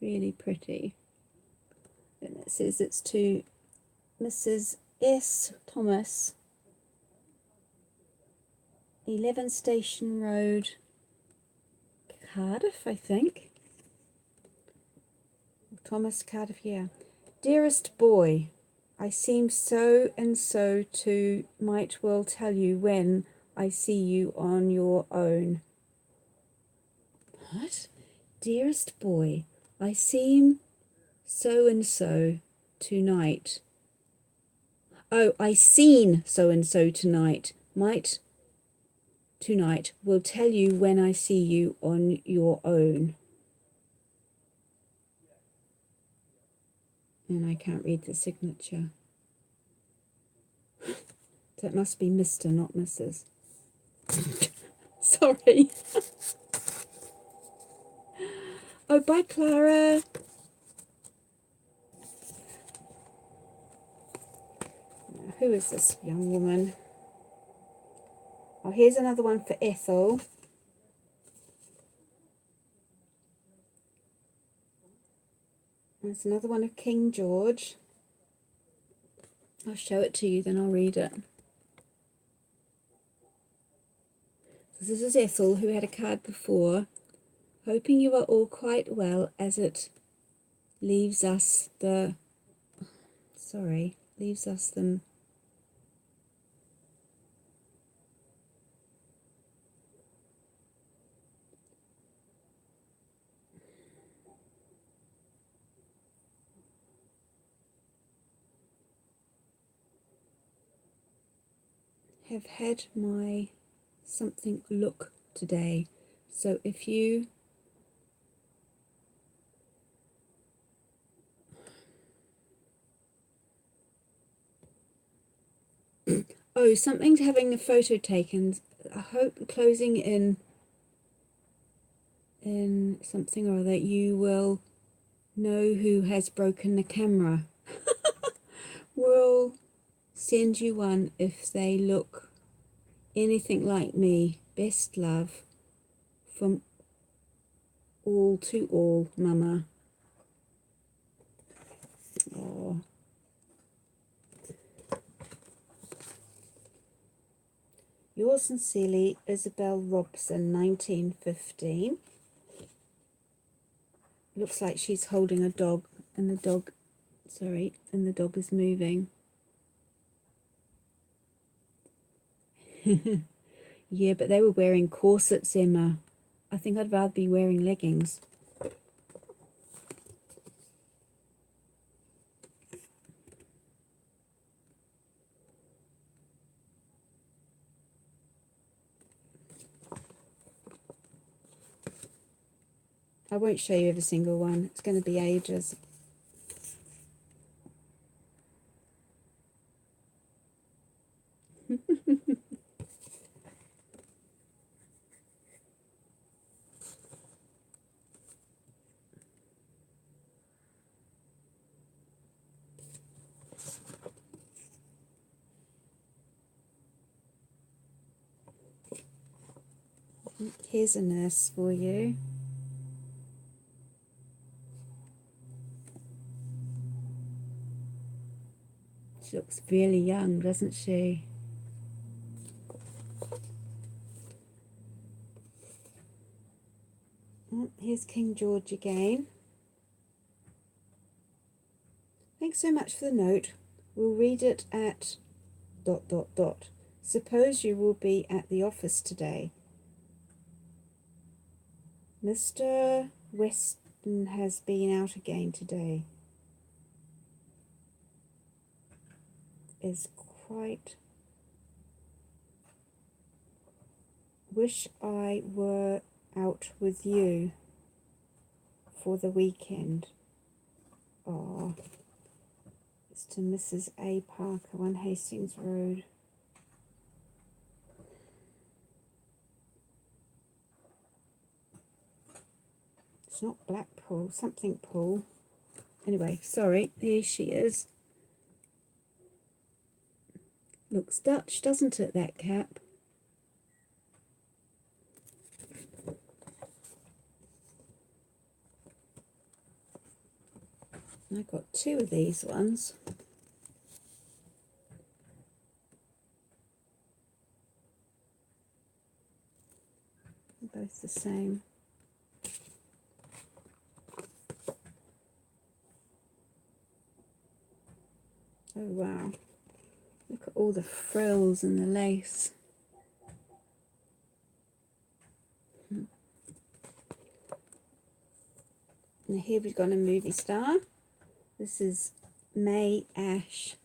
Really pretty. And it says it's to Mrs. S. Thomas, 11 Station Road, Cardiff, I think. Thomas Cardiff, yeah. Dearest boy, I seem so and so to might well tell you when I see you on your own. What? Dearest boy, I seem so and so tonight. Oh, I seen so and so tonight. Might tonight will tell you when I see you on your own. And I can't read the signature. That must be Mr., not Mrs. Sorry. Oh, bye, Clara. Who is this young woman? Oh, here's another one for Ethel. There's another one of King George. I'll show it to you, then I'll read it. So this is Ethel, who had a card before. Hoping you are all quite well, as it leaves us the... Sorry, leaves us them... have had my something look today. So if you... Oh, something's having a photo taken. I hope closing in something or other, you will know who has broken the camera. We'll send you one if they look anything like me. Best love from all to all, Mama. Oh. Yours sincerely, Isabel Robson, 1915. Looks like she's holding a dog, and the dog, and the dog is moving. Yeah, but they were wearing corsets, Emma. I think I'd rather be wearing leggings. I won't show you every single one. It's going to be ages. Here's a nurse for you. She looks really young, doesn't she? Oh, here's King George again. Thanks so much for the note. We'll read it at ... Suppose you will be at the office today. Mr. Weston has been out again today. Is quite... Wish I were out with you for the weekend. Oh, it's to Mrs. A. Parker, 1 Hastings Road. It's not Blackpool, something Pool. Anyway, sorry, there she is. Looks Dutch, doesn't it, that cap? I got 2 of these ones. They're both the same. Oh wow, look at all the frills and the lace. And here we've got a movie star. This is May Ash.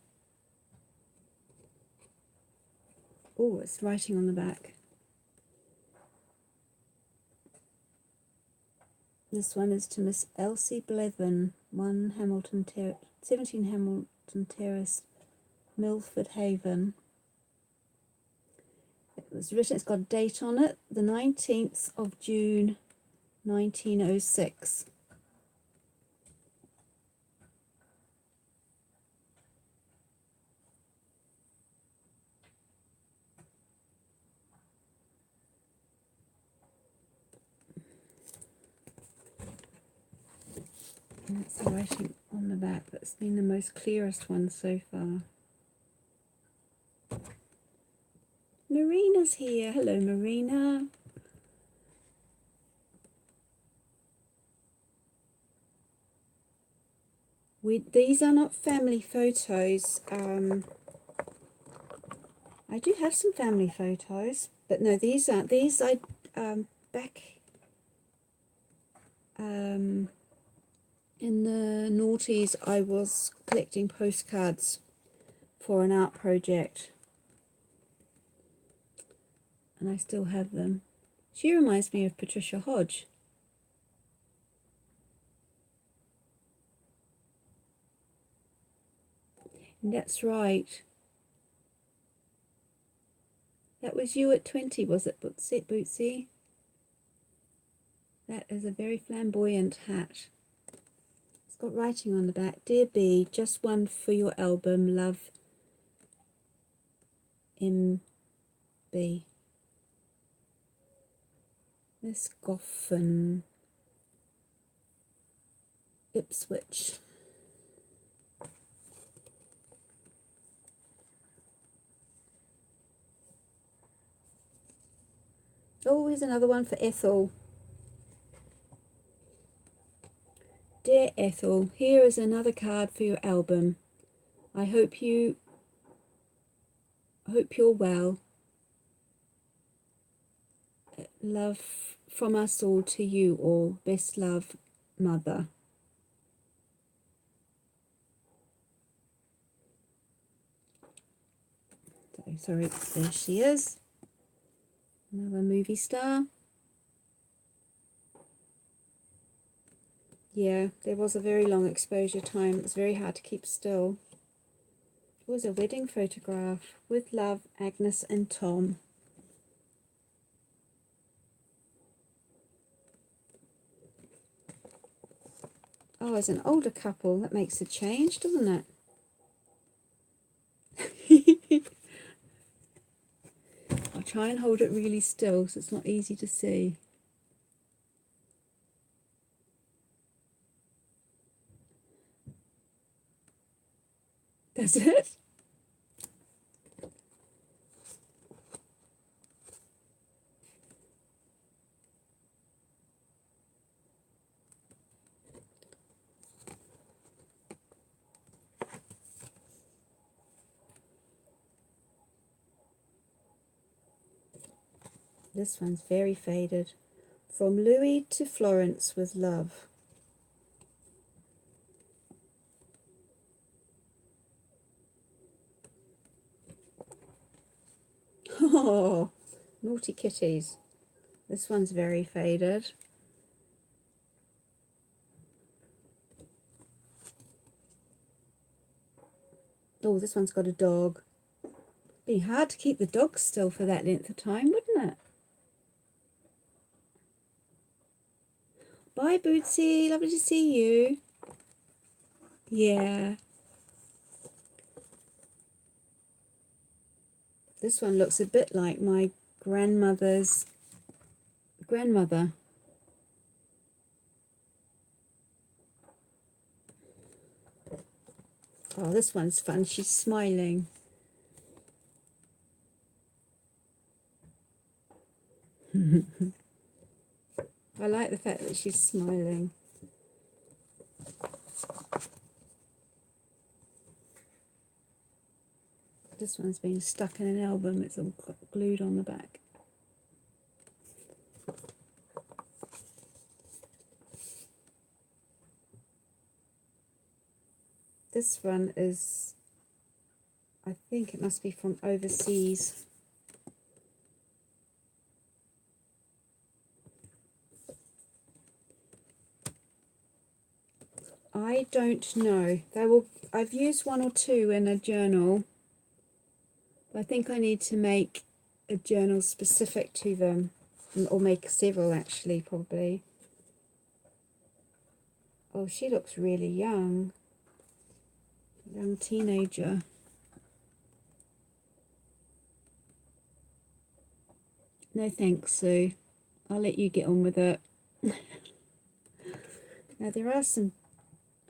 Oh, it's writing on the back. This one is to Miss Elsie Blevin, 17 Hamilton Terrace, Milford Haven. It was written, it's got a date on it, the 19th of June, 1906. And that's the writing on the back. That's been the most clearest one so far. Marina's here. Hello, Marina. These are not family photos. I do have some family photos, but no, these aren't. These I back in the noughties, I was collecting postcards for an art project, and I still have them. She reminds me of Patricia Hodge. And that's right. That was you at 20, was it, Bootsy? That is a very flamboyant hat. It's got writing on the back. Dear B, just one for your album. Love, M.B. Miss Goffin, Ipswich. Oh, here's another one for Ethel. Dear Ethel, here is another card for your album. I hope you're well. Love from us all to you all. Best love, Mother. Sorry, there she is. Another movie star. Yeah, there was a very long exposure time. It was very hard to keep still. It was a wedding photograph. With love, Agnes and Tom. Oh, as an older couple, that makes a change, doesn't it? I'll try and hold it really still so it's not easy to see. That's it? This one's very faded. From Louis to Florence with love. Oh, naughty kitties. This one's very faded. Oh, this one's got a dog. Be hard to keep the dog still for that length of time, wouldn't it? Bye, Bootsy. Lovely to see you. Yeah. This one looks a bit like my grandmother's grandmother. Oh, this one's fun. She's smiling. I like the fact that she's smiling. This one's been stuck in an album. It's all glued on the back. This one is, I think it must be from overseas. I don't know. I've used one or two in a journal. I think I need to make a journal specific to them, or make several actually, probably. Oh, she looks really young. Young teenager. No thanks, Sue. I'll let you get on with it. Now there are some.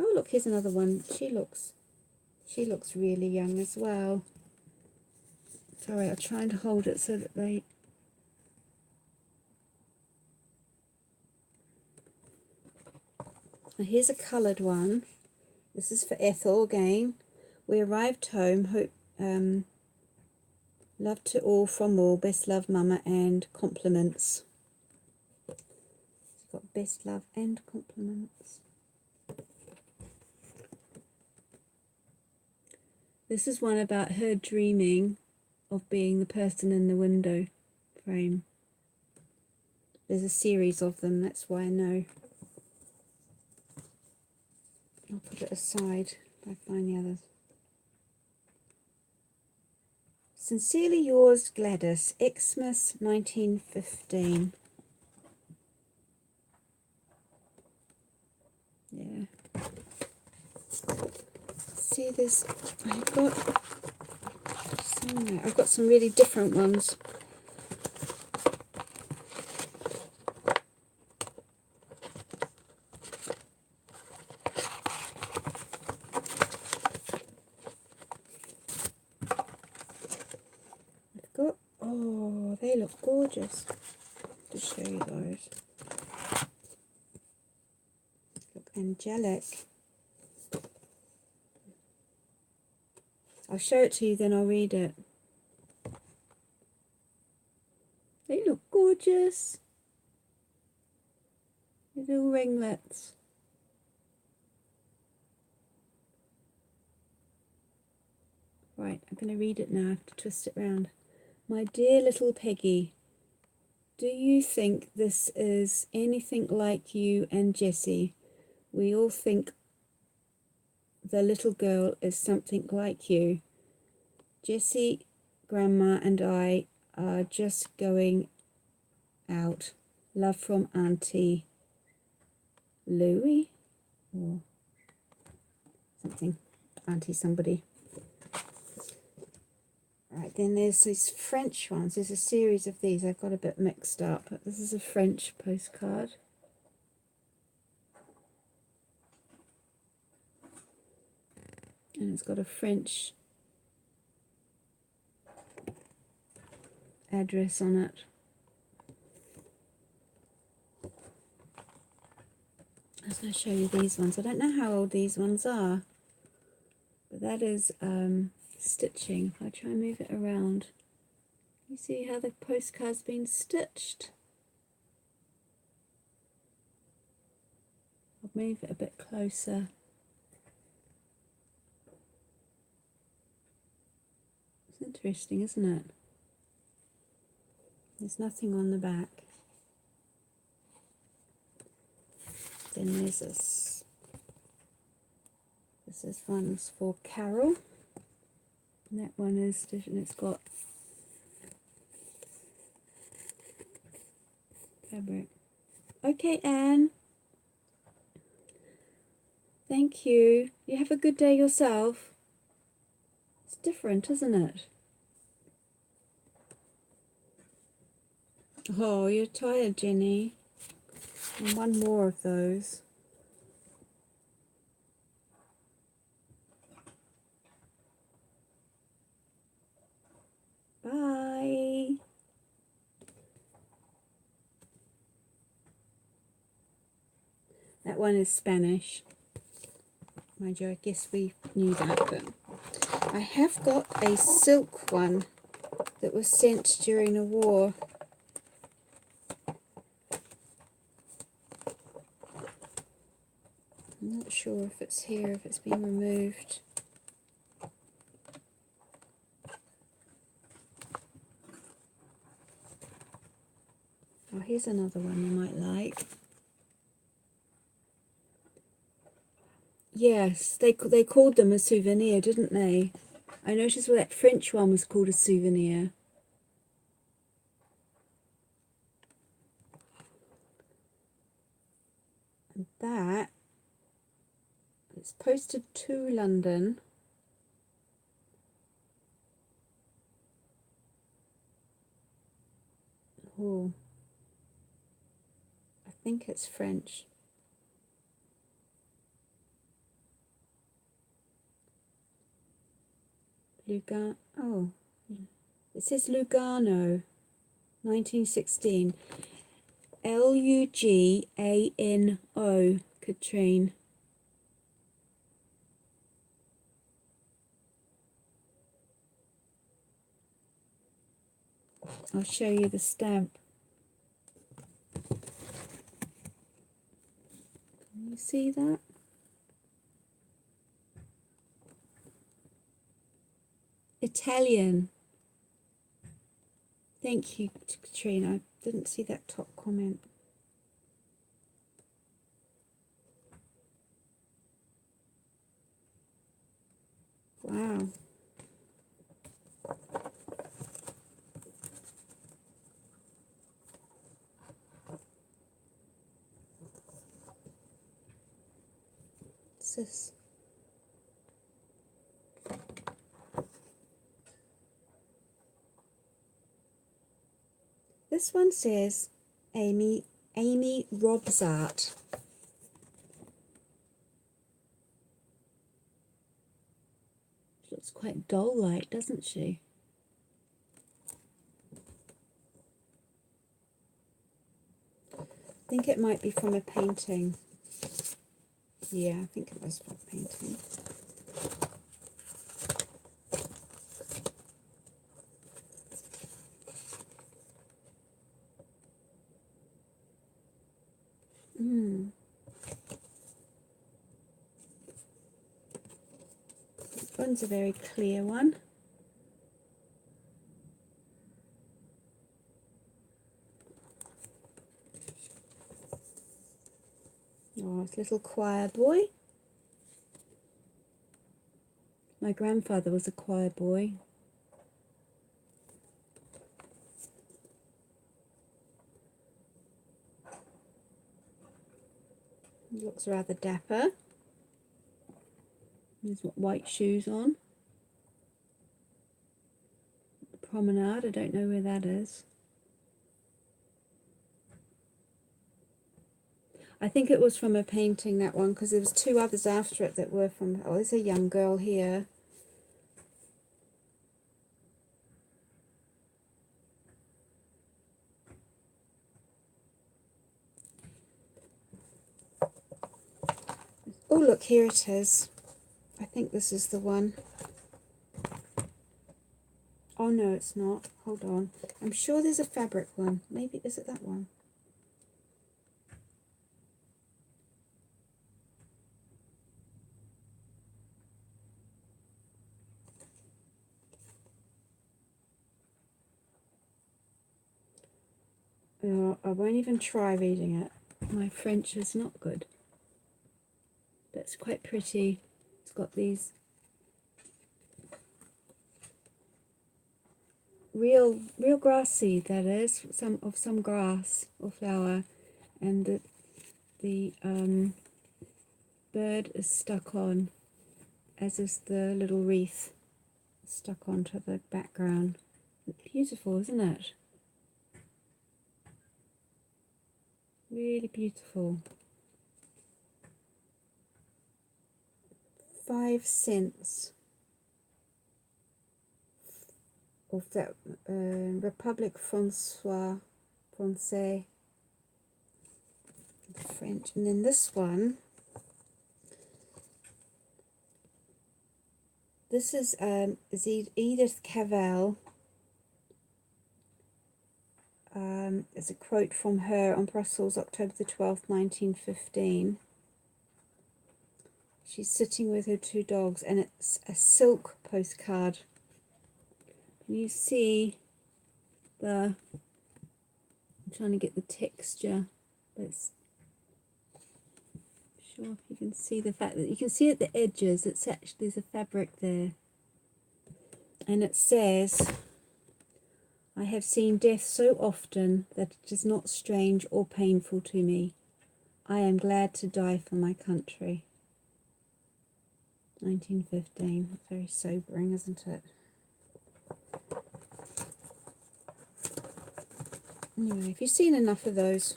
Oh look, here's another one. She looks really young as well. Sorry, I'll try and hold it so that they. Now here's a coloured one. This is for Ethel again. We arrived home. Hope, love to all from all. Best love, Mama, and compliments. She's got best love and compliments. This is one about her dreaming of being the person in the window frame. There's a series of them, that's why I know. I'll put it aside if I find the others. Sincerely yours, Gladys, Xmas 1915. Yeah. See this, I've got some really different ones. Oh, they look gorgeous. To show you those. Look angelic. I'll show it to you, then I'll read it. They look gorgeous. Little ringlets. Right, I'm going to read it now. I have to twist it round. My dear little Peggy, do you think this is anything like you and Jessie? We all think the little girl is something like you. Jessie, Grandma, and I are just going out. Love from Auntie Louie or something. Auntie somebody. Right, then there's these French ones. There's a series of these. I've got a bit mixed up. This is a French postcard. And it's got a French address on it. I was going to show you these ones. I don't know how old these ones are, but that is stitching. If I try and move it around, you see how the postcard's been stitched. I'll move it a bit closer. It's interesting, isn't it? There's nothing on the back. Then there's this. This is one's for Carol. And that one is, and it's got fabric. Okay, Anne. Thank you. You have a good day yourself. It's different, isn't it? Oh, you're tired, Jenny. And one more of those. Bye. That one is Spanish. Mind you, I guess we knew that, but I have got a silk one that was sent during the war. I'm not sure if it's here, if it's been removed. Oh, here's another one you might like. Yes, they called them a souvenir, didn't they? I noticed that French one was called a souvenir. And that, it's posted to London. Oh, I think it's French. Oh, it says Lugano, 1916. Lugano, Katrine. I'll show you the stamp. Can you see that? Italian. Thank you, Katrine. I didn't see that top comment. Wow. What's this? This one says Amy Robsart. She looks quite doll-like, doesn't she? I think it might be from a painting. Yeah, I think it was from a painting. This one's a very clear one. Oh, it's a little choir boy. My grandfather was a choir boy. He looks rather dapper. He's got white shoes on. Promenade, I don't know where that is. I think it was from a painting, that one, because there was two others after it that were from, oh, there's a young girl here. Oh, look, here it is. I think this is the one. Oh, no, it's not. Hold on. I'm sure there's a fabric one. Maybe, is it that one? I won't even try reading it. My French is not good. But it's quite pretty. It's got these real grass seed, that is, some grass or flower, and the bird is stuck on, as is the little wreath stuck onto the background. It's beautiful, isn't it? Really beautiful. 5 cents of that Republique Française French. And then this one, This is Edith Cavell. It's a quote from her on Brussels, October the 12th, 1915. She's sitting with her two dogs, and it's a silk postcard. Can you see the... I'm trying to get the texture. Let's sure if you can see the fact that you can see at the edges. It's actually, there's a fabric there, and it says, "I have seen death so often that it is not strange or painful to me. I am glad to die for my country." 1915. Very sobering, isn't it? Anyway, if you've seen enough of those.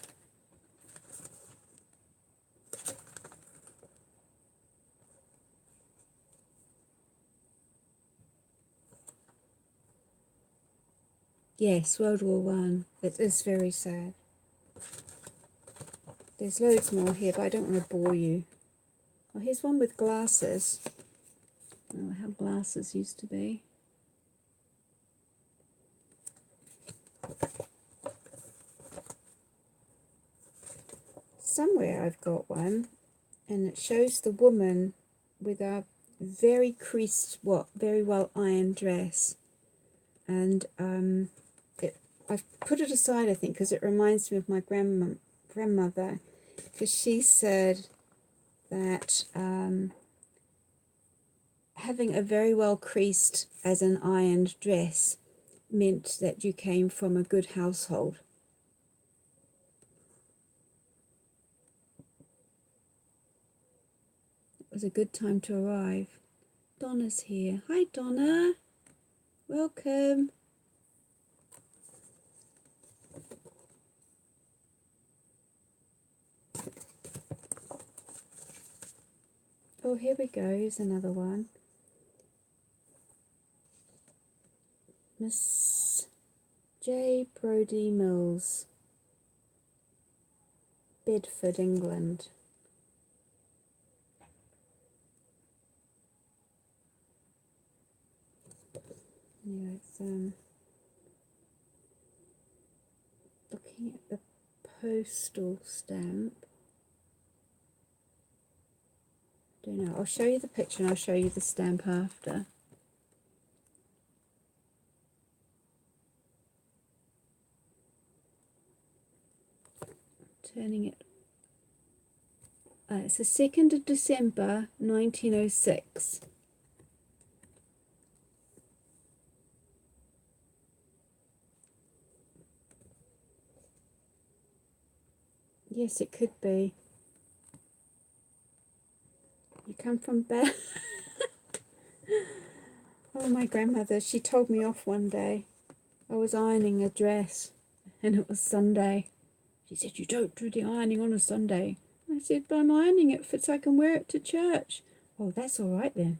Yes, World War One. It is very sad. There's loads more here, but I don't want to bore you. Oh, here's one with glasses. Oh, how glasses used to be. Somewhere I've got one, and it shows the woman with a very creased, very well ironed dress, and I've put it aside, I think, because it reminds me of my grandmother, because she said that having a very well creased as an ironed dress meant that you came from a good household. It was a good time to arrive. Donna's here. Hi, Donna. Welcome. Oh, here we go. Here's another one. Miss J. Brodie Mills, Bedford, England. Yeah, it's looking at the postal stamp. Don't know. I'll show you the picture and I'll show you the stamp after. Turning it. It's the 2nd of December, 1906. Yes, it could be. You come from bed. Oh, my grandmother, she told me off one day. I was ironing a dress, and it was Sunday. She said, "You don't do the ironing on a Sunday." I said, "But I'm ironing it so I can wear it to church." "Oh, that's all right then."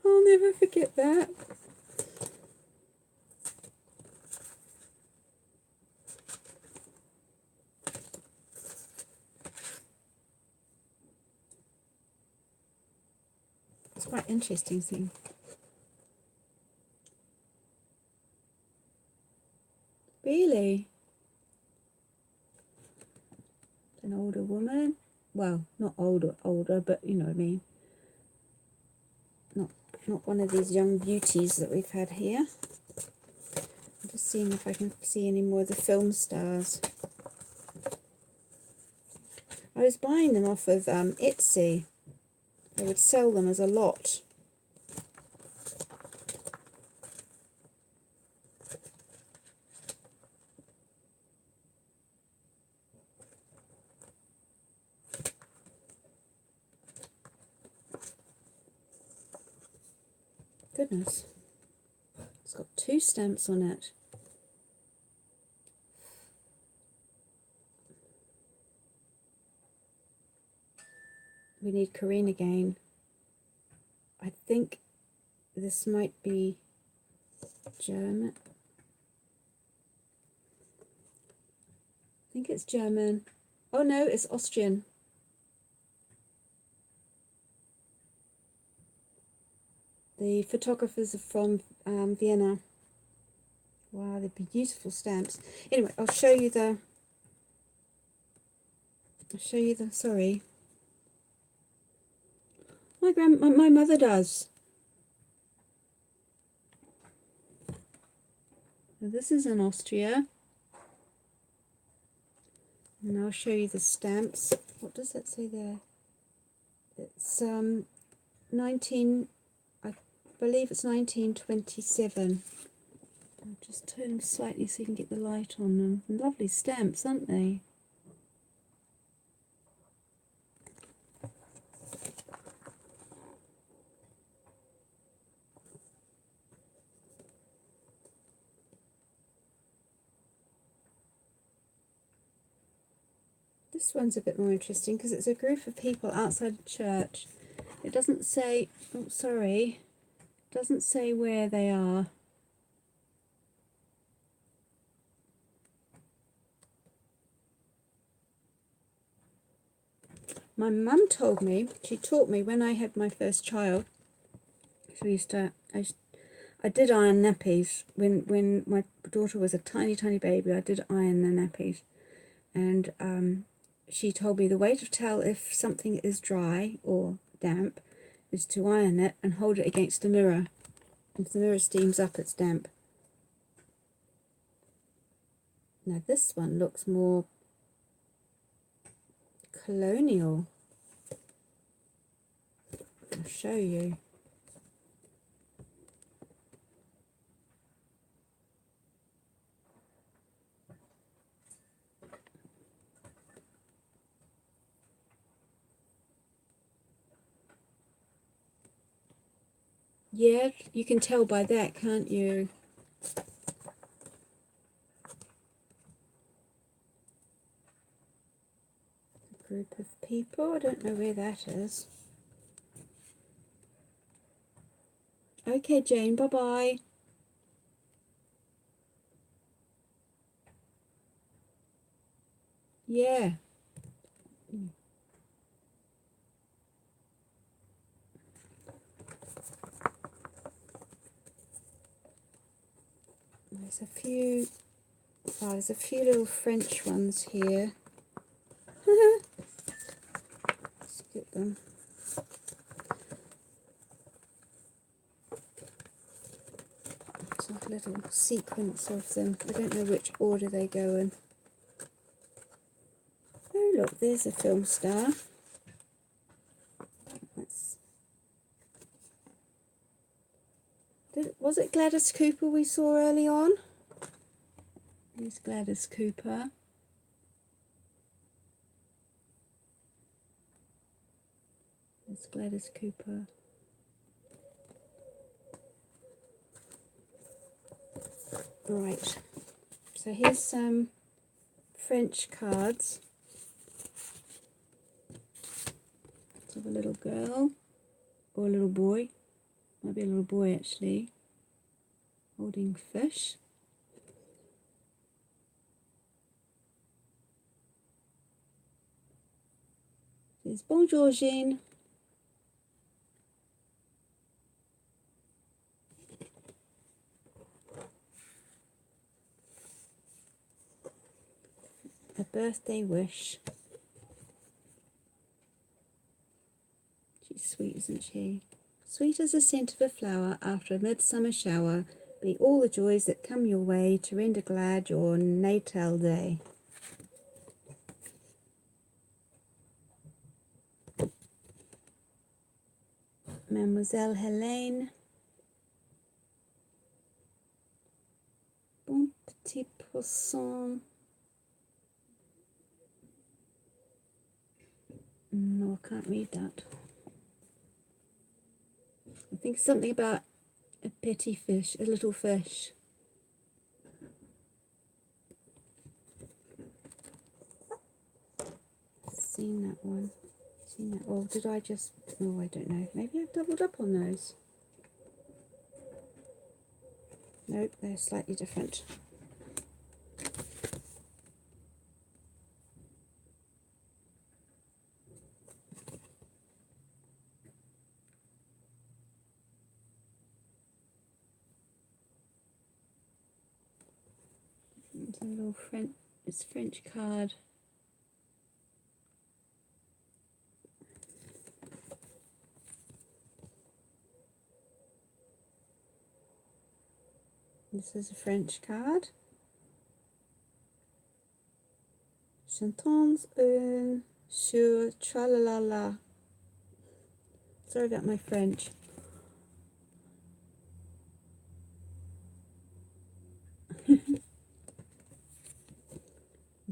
I'll never forget that. It's quite interesting thing. Really? An older woman? Well, not older, but you know what I mean. Not one of these young beauties that we've had here. I'm just seeing if I can see any more of the film stars. I was buying them off of Etsy. They would sell them as a lot. Goodness. It's got 2 stamps on it. We need Corinne again. I think this might be German. I think it's German. Oh no, it's Austrian. The photographers are from Vienna. Wow, they'd be beautiful stamps. Anyway, I'll show you the, sorry. My mother does. Now this is in Austria. And I'll show you the stamps. What does that say there? It's 19, I believe it's 1927. I'll just turn them slightly so you can get the light on them. Lovely stamps, aren't they? This one's a bit more interesting because it's a group of people outside a church. It doesn't say, oh sorry, it doesn't say where they are. My mum told me, she taught me when I had my first child, so we used to, I did iron nappies. When my daughter was a tiny baby, I did iron the nappies. And she told me the way to tell if something is dry or damp is to iron it and hold it against the mirror. If the mirror steams up, it's damp. Now this one looks more colonial. I'll show you. Yeah, you can tell by that, can't you? A group of people, I don't know where that is. Okay, Jane, bye-bye. Yeah. There's a few, oh, there's a few little French ones here. Let's get them. It's a little sequence of them. I don't know which order they go in. Oh look, there's a film star. Was it Gladys Cooper we saw early on? Here's Gladys Cooper. There's Gladys Cooper. Right, so here's some French cards of a little girl or a little boy. Might be a little boy actually, holding fish. There's Bonjour Jean. A birthday wish. She's sweet, isn't she? Sweet as the scent of a flower after a midsummer shower, be all the joys that come your way to render glad your natal day. Mademoiselle Helene. Bon petit poisson. No, I can't read that. I think something about a petit fish, a little fish. Seen that one. Seen that. Oh, did I just? Oh, I don't know. Maybe I've doubled up on those. Nope, they're slightly different. It's a little French, it's a French card. This is a French card. Chantons sur tralala. Sorry about my French.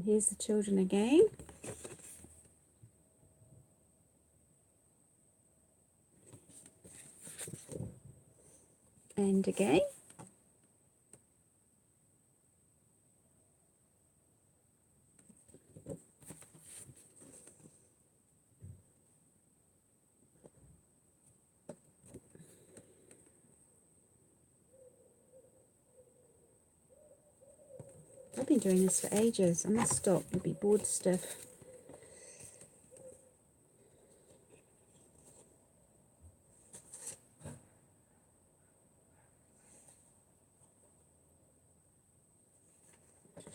Here's the children again. And again. I've been doing this for ages. I must stop. You'll be bored stiff.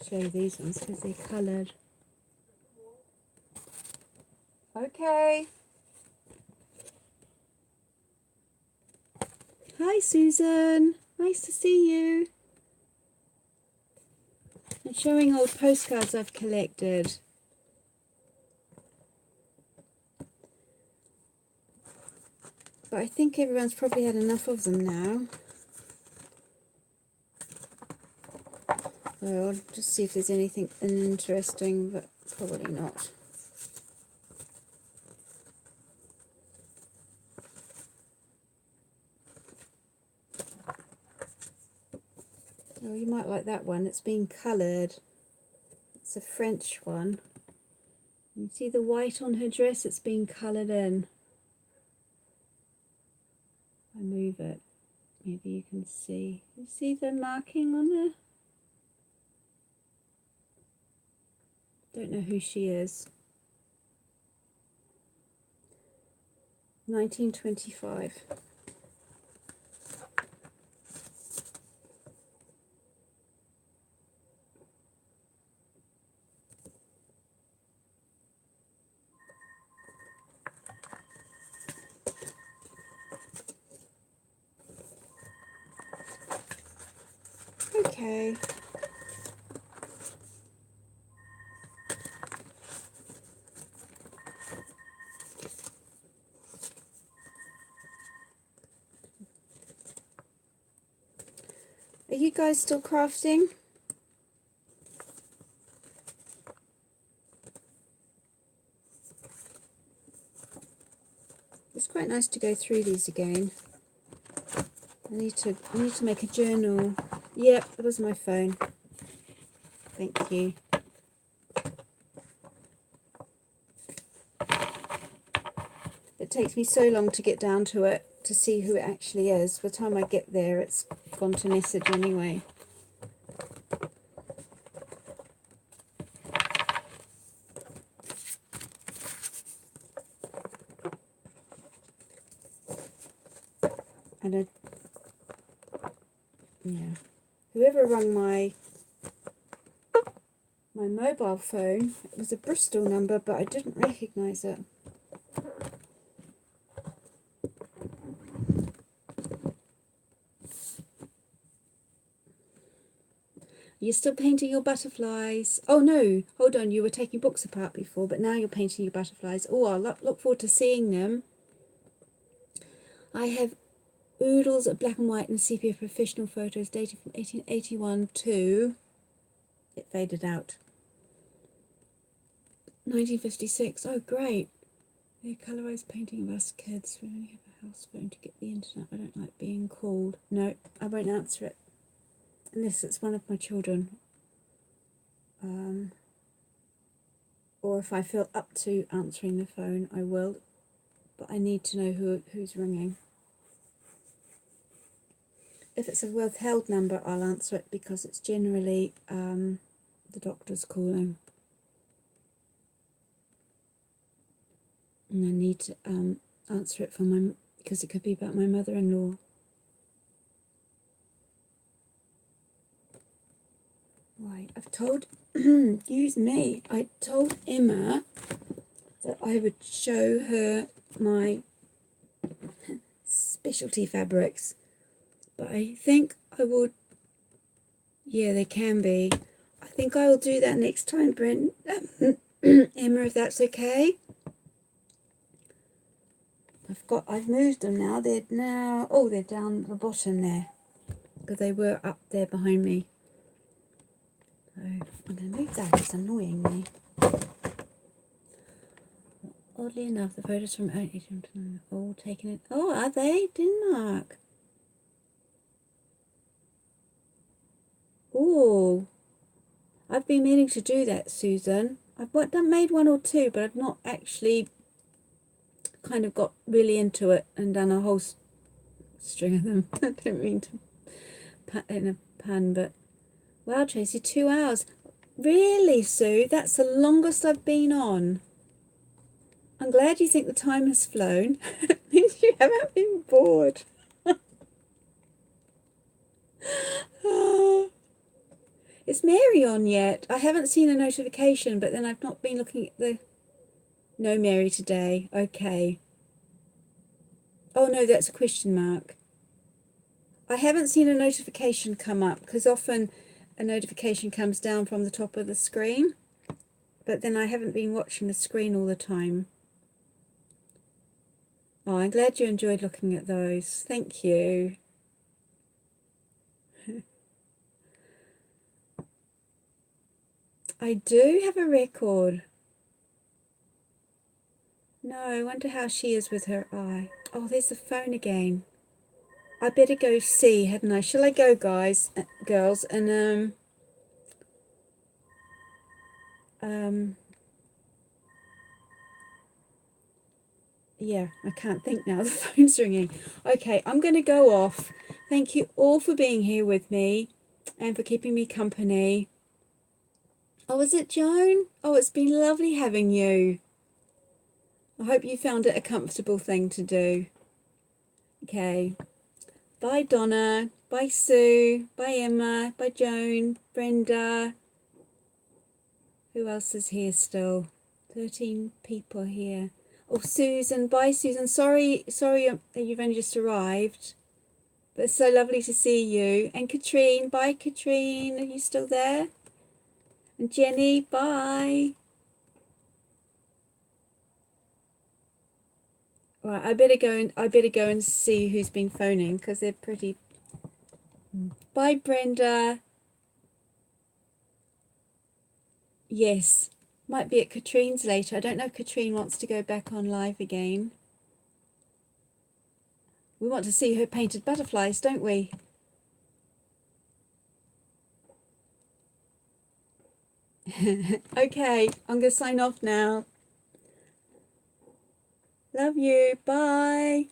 Show you these ones because they're coloured. Okay. Hi Susan, nice to see you. I'm showing old postcards I've collected. But I think everyone's probably had enough of them now. So I'll just see if there's anything interesting, but probably not. Oh, you might like that one. It's been coloured. It's a French one. You see the white on her dress? It's been coloured in. I move it. Maybe you can see. You see the marking on her? Don't know who she is. 1925. Okay. Are you guys still crafting? It's quite nice to go through these again. I need to make a journal. Yep, that was my phone. Thank you. It takes me so long to get down to it to see who it actually is. By the time I get there, it's gone to message anyway. And yeah, whoever rang my mobile phone, it was a Bristol number, but I didn't recognise it. You're still painting your butterflies. Oh no, hold on, you were taking books apart before, but now you're painting your butterflies. Oh, I'll look forward to seeing them. I have oodles of black and white and sepia professional photos dated from 1881 to, it faded out, 1956. Oh great. They're colorized painting of us kids. We only have a house phone to get the internet. I don't like being called. No, I won't answer it unless it's one of my children, or if I feel up to answering the phone, I will, but I need to know who's ringing. If it's a withheld number, I'll answer it because it's generally the doctor's calling, and I need to answer it for because it could be about my mother-in-law. Right. I've told, use me, I told Emma that I would show her my specialty fabrics, but I think I will, yeah, they can be. I think I will do that next time, Brent, Emma, if that's okay. I've moved them now. They're now, oh, they're down the bottom there, because they were up there behind me. So I'm going to move that, it's annoying me. Oddly enough, the photos from all taken in. Oh, are they? Denmark. Oh, I've been meaning to do that, Susan. I've made one or two, but I've not actually kind of got really into it and done a whole string of them. I don't mean to put in a pun, but wow, Tracy, 2 hours. Really, Sue? That's the longest I've been on. I'm glad you think the time has flown. It means you haven't been bored. Is Mary on yet? I haven't seen a notification, but then I've not been looking at the... No Mary today. Okay. Oh no, that's a question mark. I haven't seen a notification come up, because often a notification comes down from the top of the screen, but then I haven't been watching the screen all the time. Oh, I'm glad you enjoyed looking at those. Thank you. I do have a record. No, I wonder how she is with her eye. Oh, there's the phone again. I better go see, hadn't I? Shall I go, guys, girls? And yeah, I can't think now. The phone's ringing. Okay, I'm going to go off. Thank you all for being here with me and for keeping me company. Oh, is it Joan? Oh, it's been lovely having you. I hope you found it a comfortable thing to do. Okay. Bye, Donna. Bye, Sue. Bye, Emma. Bye, Joan. Brenda. Who else is here still? 13 people here. Oh, Susan. Bye, Susan. Sorry you've only just arrived. But it's so lovely to see you. And Katrine. Bye, Katrine. Are you still there? And Jenny. Bye. Right, I better go and see who's been phoning, because they're pretty... Bye, Brenda. Yes, might be at Katrine's later. I don't know if Katrine wants to go back on live again. We want to see her painted butterflies, don't we? Okay, I'm going to sign off now. Love you. Bye.